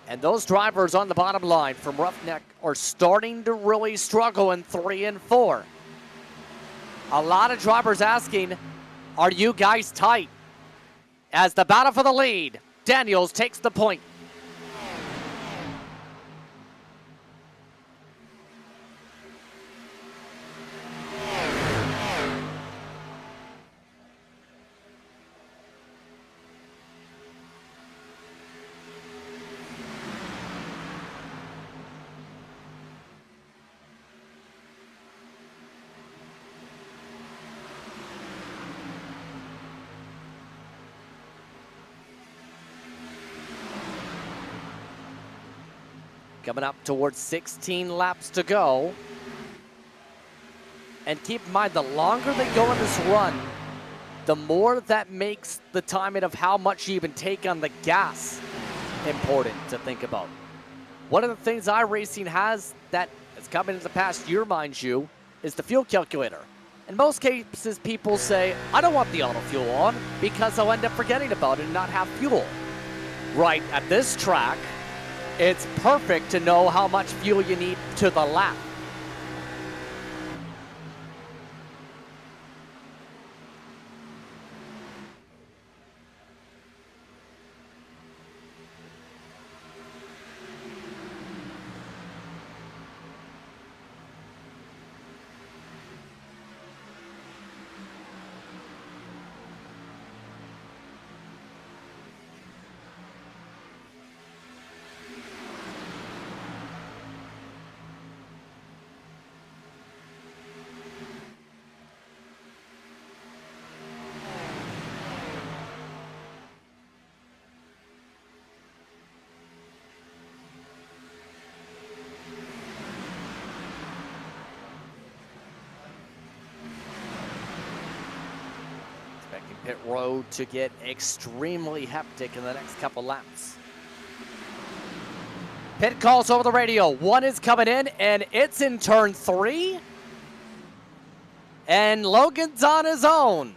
And those drivers on the bottom line from Roughneck are starting to really struggle in 3 and 4. A lot of drivers asking, are you guys tight? As the battle for the lead, Daniels takes the point. Coming up towards 16 laps to go. And keep in mind, the longer they go in this run, the more that makes the timing of how much you even take on the gas important to think about. One of the things iRacing has that has come into the past year, mind you, is the fuel calculator. In most cases, people say, I don't want the auto fuel on because I'll end up forgetting about it and not have fuel. Right, at this track, it's perfect to know how much fuel you need to the lap. Pit road to get extremely hectic in the next couple laps. Pit calls over the radio. One is coming in, and it's in turn 3. And Logan's on his own.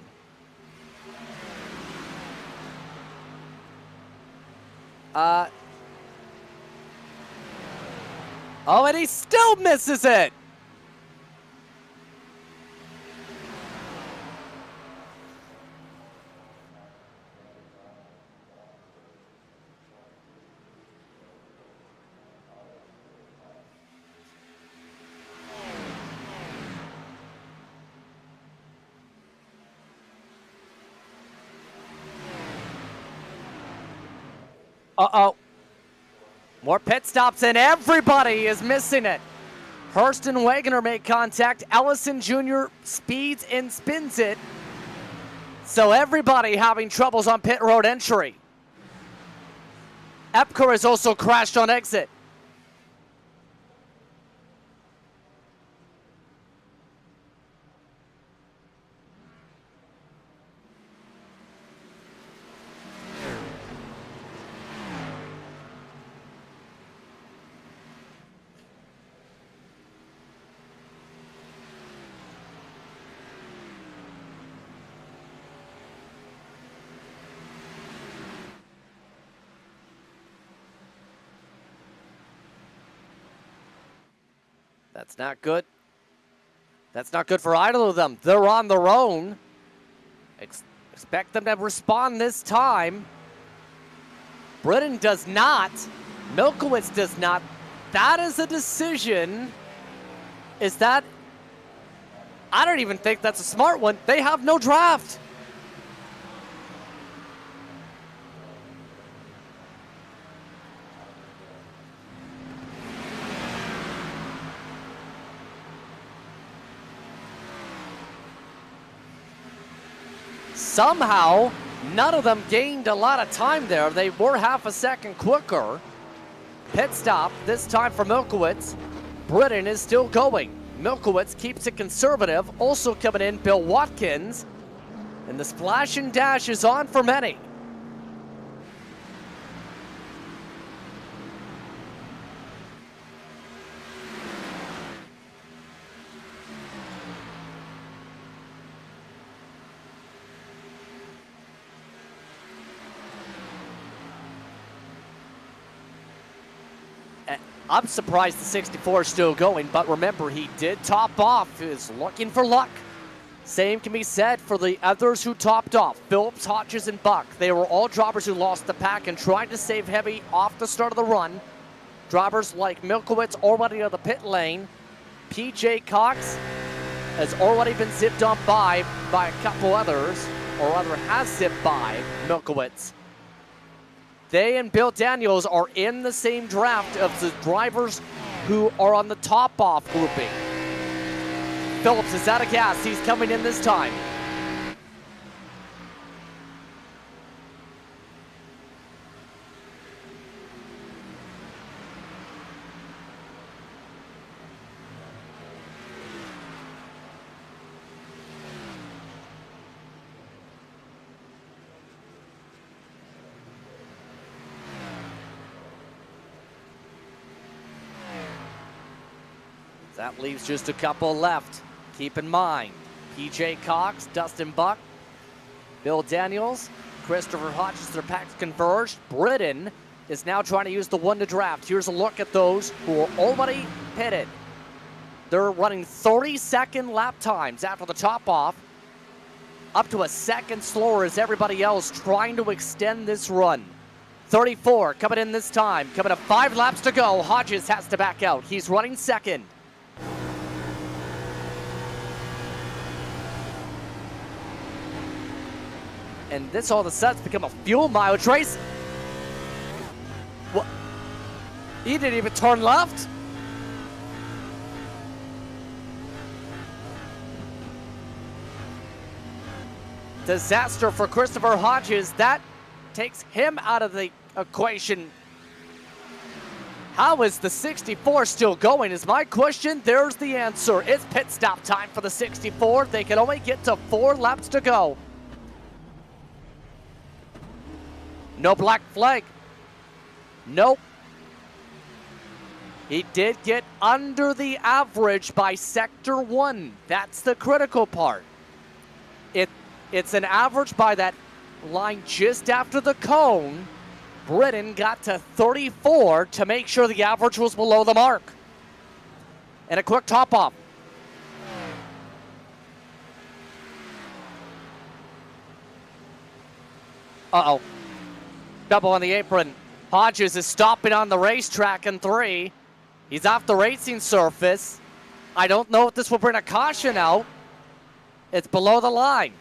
Oh, and he still misses it. Uh-oh. More pit stops, and everybody is missing it. Hurst and Wagoner make contact. Ellison Jr. speeds and spins it. So everybody having troubles on pit road entry. Epker has also crashed on exit. That's not good. That's not good for either of them. They're on their own. Expect them to respond this time. Britain does not. Milkowitz does not. That is a decision. Is that? I don't even think that's a smart one. They have no draft. Somehow, none of them gained a lot of time there. They were half a second quicker. Pit stop, this time for Milkowitz. Britain is still going. Milkowitz keeps it conservative. Also coming in, Bill Watkins. And the splash and dash is on for many. I'm surprised the 64 is still going, but remember, he did top off. He was looking for luck. Same can be said for the others who topped off. Phillips, Hodges, and Buck. They were all drivers who lost the pack and tried to save heavy off the start of the run. Drivers like Milkowitz already on the pit lane. PJ Cox has already been zipped on by a couple others, or rather has zipped by Milkowitz. They and Bill Daniels are in the same draft of the drivers who are on the top-off grouping. Phillips is out of gas. He's coming in this time. That leaves just a couple left. Keep in mind, PJ Cox, Dustin Buck, Bill Daniels, Christopher Hodges, their packs converged. Britain is now trying to use the one to draft. Here's a look at those who are already pitted. They're running 30-second lap times after the top off, up to a second slower as everybody else trying to extend this run. 34 coming in this time, coming to 5 laps to go. Hodges has to back out. He's running second. And this all of a sudden become a fuel mileage race. What? He didn't even turn left. Disaster for Christopher Hodges. That takes him out of the equation. How is the 64 still going is my question. There's the answer. It's pit stop time for the 64. They can only get to 4 laps to go. No black flag. Nope. He did get under the average by sector 1. That's the critical part. It's an average by that line just after the cone. Britain got to 34 to make sure the average was below the mark. And a quick top off. Uh-oh. Double on the apron. Hodges is stopping on the racetrack in 3. He's off the racing surface. I don't know if this will bring a caution out. It's below the line.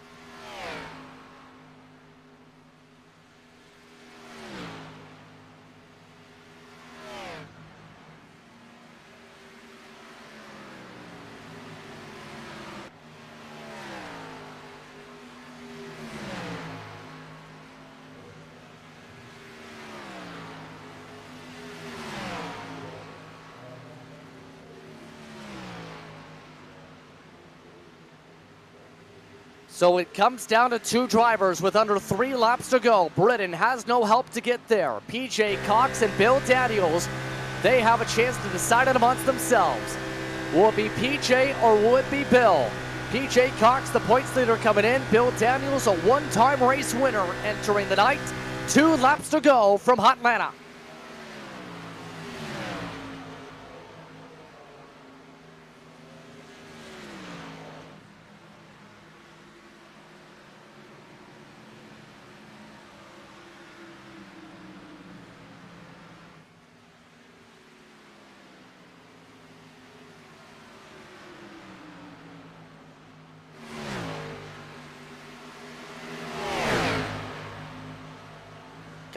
So it comes down to 2 drivers with under 3 laps to go. Britain has no help to get there. PJ Cox and Bill Daniels, they have a chance to decide it amongst themselves. Will it be PJ or will it be Bill? PJ Cox, the points leader coming in. Bill Daniels, a one-time race winner entering the night. 2 laps to go from Atlanta.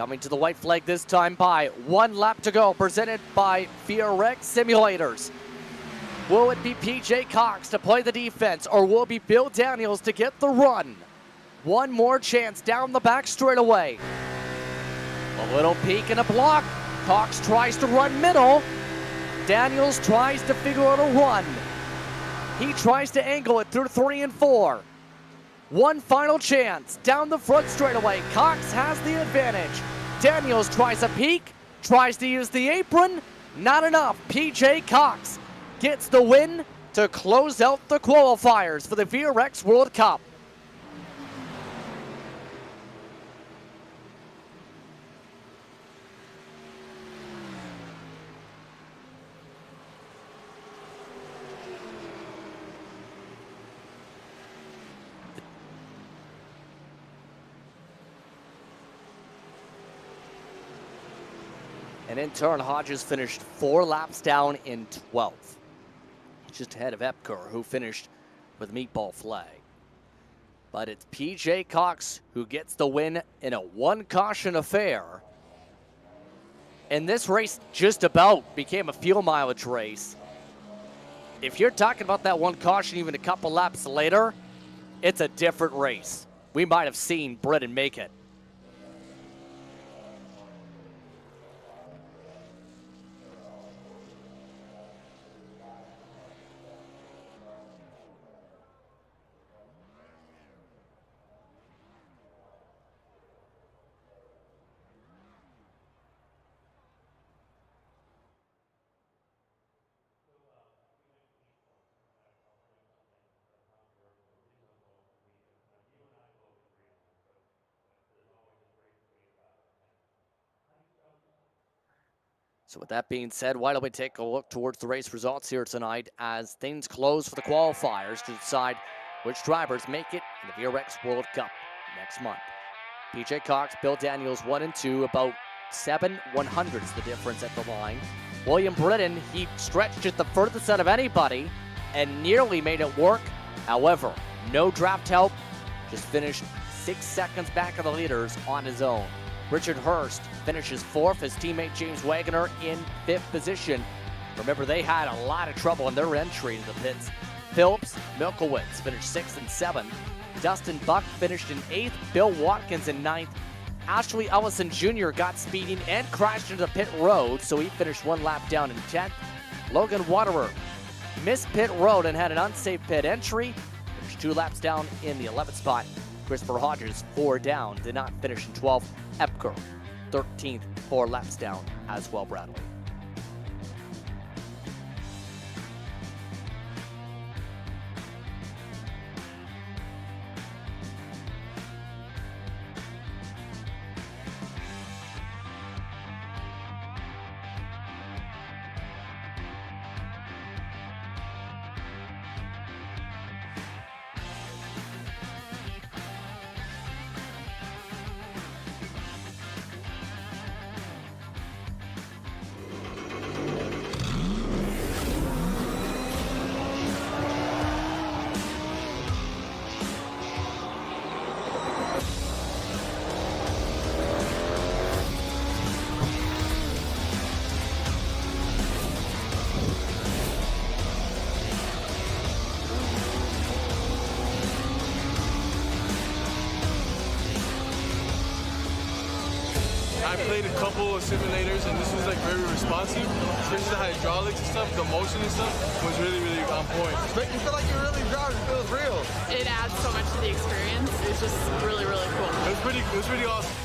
Coming to the white flag this time by 1 lap to go, presented by VRX Simulators. Will it be PJ Cox to play the defense, or will it be Bill Daniels to get the run? One more chance down the back straightaway. A little peek and a block. Cox tries to run middle. Daniels tries to figure out a run. He tries to angle it through 3 and 4. One final chance down the front straightaway. Cox has the advantage. Daniels tries a peek, tries to use the apron. Not enough. PJ Cox gets the win to close out the qualifiers for the VRX World Cup. And in turn, Hodges finished 4 laps down in 12th. Just ahead of Epker, who finished with meatball flag. But it's PJ Cox who gets the win in a 1-caution affair. And this race just about became a fuel mileage race. If you're talking about that 1 caution even a couple laps later, it's a different race. We might have seen Britton make it. So with that being said, why don't we take a look towards the race results here tonight as things close for the qualifiers to decide which drivers make it in the VRX World Cup next month. PJ Cox, Bill Daniels 1 and 2, about 7 100ths the difference at the line. William Britton, he stretched it the furthest out of anybody and nearly made it work. However, no draft help, just finished 6 seconds back of the leaders on his own. Richard Hurst finishes 4th, his teammate James Wagner in 5th position. Remember, they had a lot of trouble in their entry to the pits. Phillips, Milkowitz finished 6th and 7th. Dustin Buck finished in 8th, Bill Watkins in 9th. Ashley Ellison Jr. got speeding and crashed into the pit road, so he finished 1 lap down in 10th. Logan Waterer missed pit road and had an unsafe pit entry. Finished 2 laps down in the 11th spot. Christopher Hodges, 4 down, did not finish in 12th. Epker, 13th, 4 laps down as well, Bradley. I played a couple of simulators and this was like very responsive, especially the hydraulics and stuff, the motion and stuff was really, really on point. Make you feel like you're really driving, it feels real. It adds so much to the experience. It's just really, really cool. It was pretty awesome.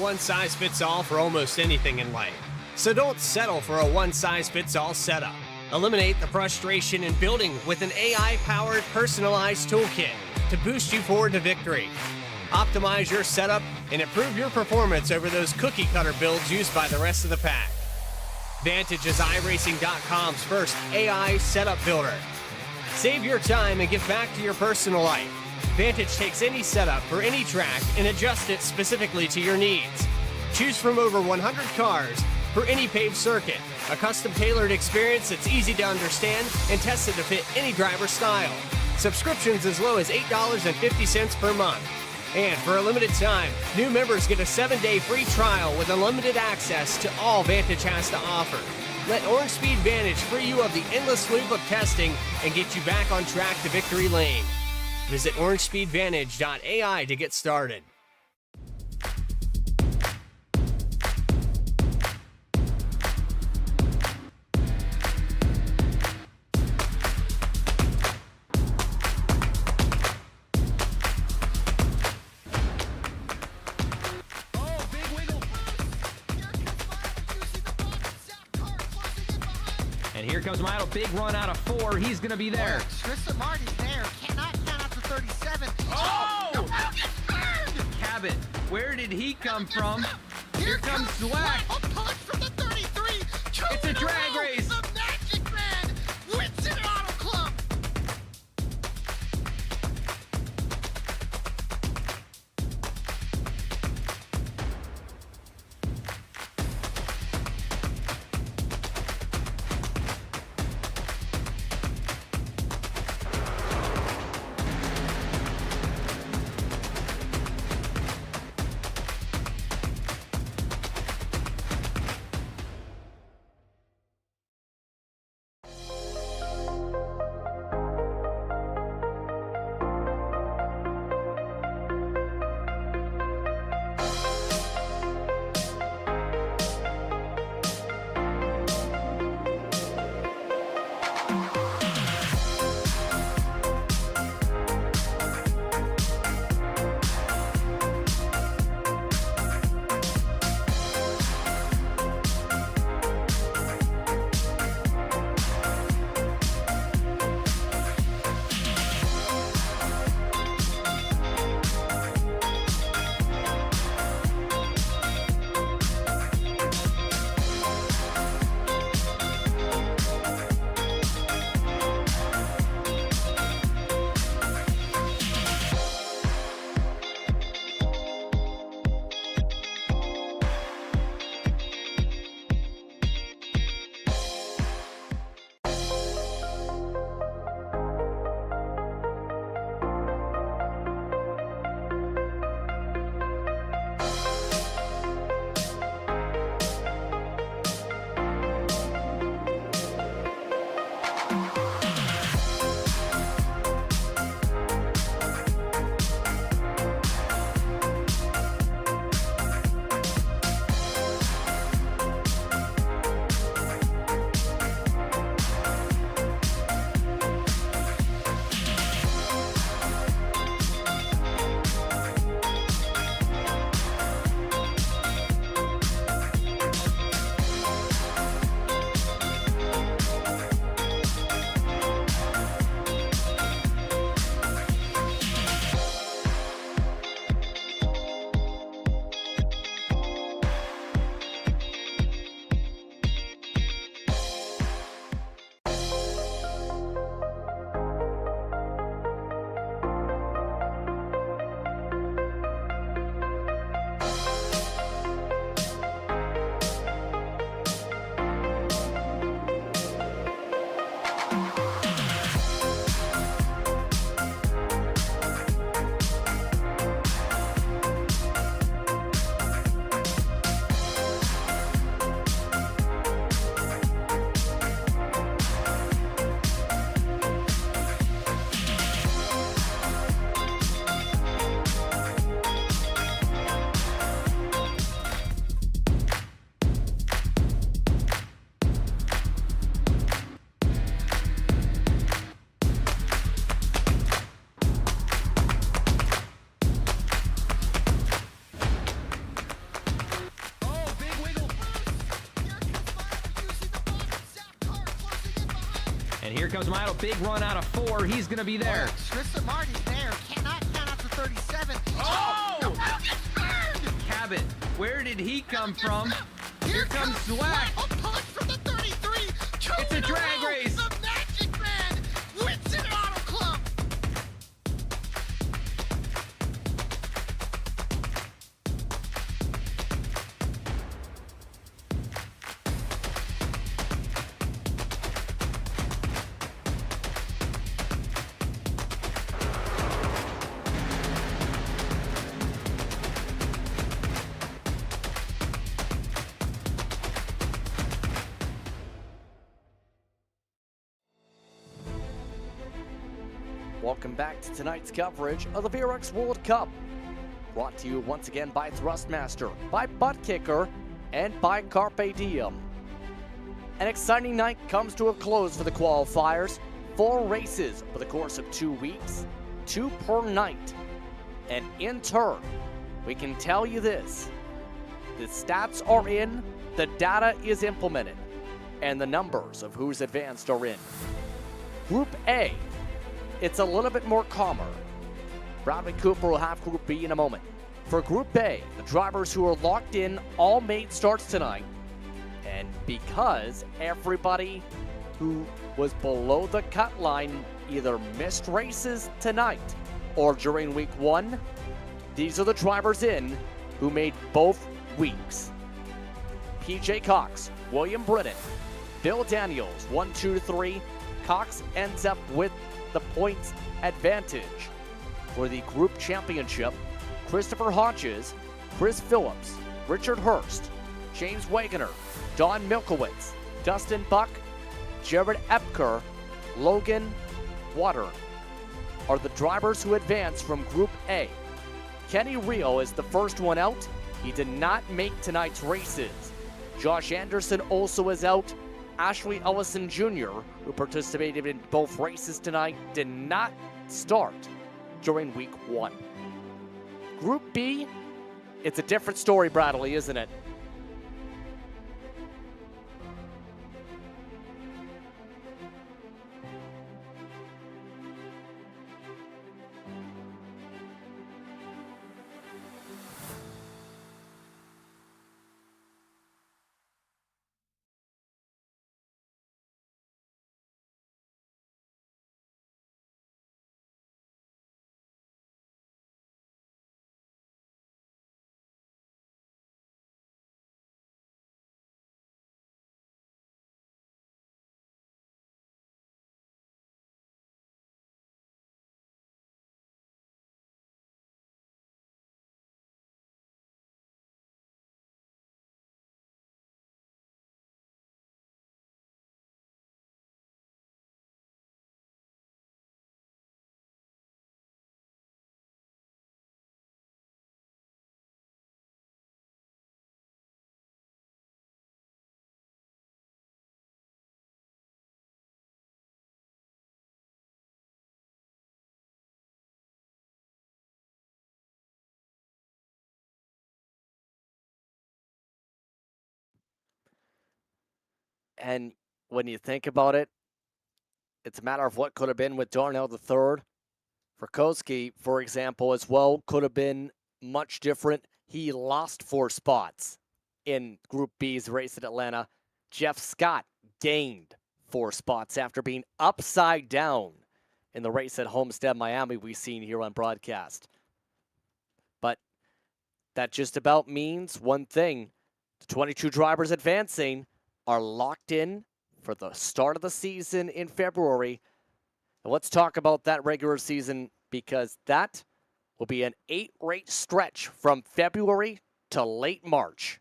one-size-fits-all for almost anything in life. So don't settle for a one-size-fits-all setup. Eliminate the frustration in building with an AI-powered personalized toolkit to boost you forward to victory. Optimize your setup and improve your performance over those cookie-cutter builds used by the rest of the pack. Vantage is iRacing.com's first AI setup builder. Save your time and get back to your personal life. Vantage takes any setup for any track and adjusts it specifically to your needs. Choose from over 100 cars for any paved circuit, a custom-tailored experience that's easy to understand and tested to fit any driver's style. Subscriptions as low as $8.50 per month. And for a limited time, new members get a 7-day free trial with unlimited access to all Vantage has to offer. Let Orange Speed Vantage free you of the endless loop of testing and get you back on track to victory lane. Visit orangespeedvantage.ai to get started. And here comes Milo. Big run out of 4. He's going to be there. Tristan Martin's there. Cannot count out to 37. Oh! Cabot. Cabot, where did he come from? Here comes Zwack. A punch from the 33. It's a drag race. The Magic Man. Winston Auto Club. And here comes Milo. Big run out of 4. He's going to be there. Tristan Martin's there. Cannot count out to 37. Oh! The wheel gets burned! Cabot, where did he come from? Here comes Swack. A push from the 33. It's a drag race. The Magic Man wins it Auto Club. Welcome back to tonight's coverage of the VRX World Cup. Brought to you once again by Thrustmaster, by Butt Kicker, and by Carpe Diem. An exciting night comes to a close for the qualifiers. 4 races over the course of 2 weeks, 2 per night. And in turn, we can tell you this. The stats are in, the data is implemented, and the numbers of who's advanced are in. Group A, it's a little bit more calmer. Bradley Cooper will have Group B in a moment. For Group A, the drivers who are locked in all made starts tonight. And because everybody who was below the cut line either missed races tonight or during week 1, these are the drivers in who made both weeks. PJ Cox, William Britton, Bill Daniels, 1, 2, 3. Cox ends up with the points advantage. For the group championship, Christopher Hodges, Chris Phillips, Richard Hurst, James Wagoner, Don Milkowitz, Dustin Buck, Jared Epker, Logan Water are the drivers who advance from Group A. Kenny Rio is the first one out. He did not make tonight's races. Josh Anderson also is out. Ashley Ellison Jr., who participated in both races tonight, did not start during week 1. Group B, it's a different story, Bradley, isn't it? And when you think about it, it's a matter of what could have been with Darnell III. Frykowski, for example, as well, could have been much different. He lost 4 spots in Group B's race at Atlanta. Jeff Scott gained 4 spots after being upside down in the race at Homestead, Miami, we've seen here on broadcast. But that just about means one thing. The 22 drivers advancing are locked in for the start of the season in February. And let's talk about that regular season, because that will be an 8-race stretch from February to late March.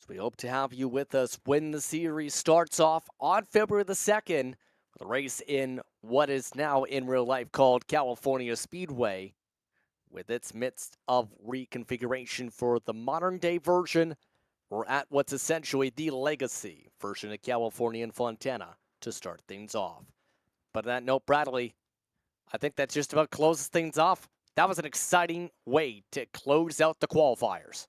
So we hope to have you with us when the series starts off on February the 2nd with a race in what is now in real life called California Speedway, with its midst of reconfiguration for the modern day version. We're at what's essentially the legacy version of California and Fontana to start things off. But on that note, Bradley, I think that just about closes things off. That was an exciting way to close out the qualifiers.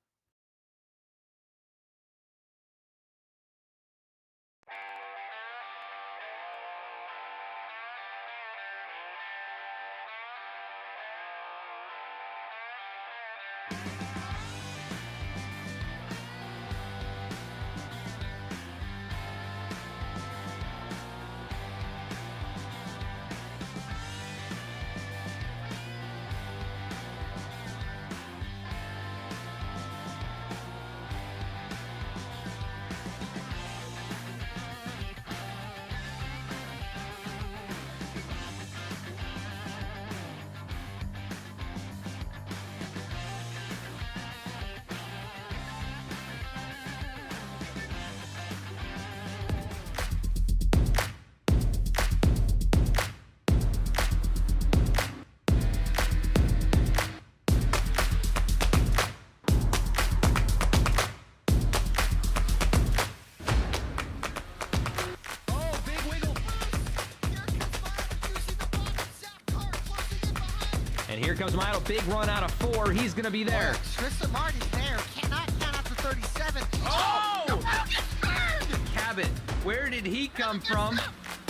And here comes Milo. Big run out of 4. He's going to be there. Tristan Martin's there. Cannot count out to 37. Oh! The wheel gets burned! Cabot, where did he come from?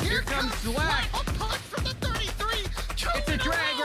Here comes Swack. A punch from the 33. It's a drag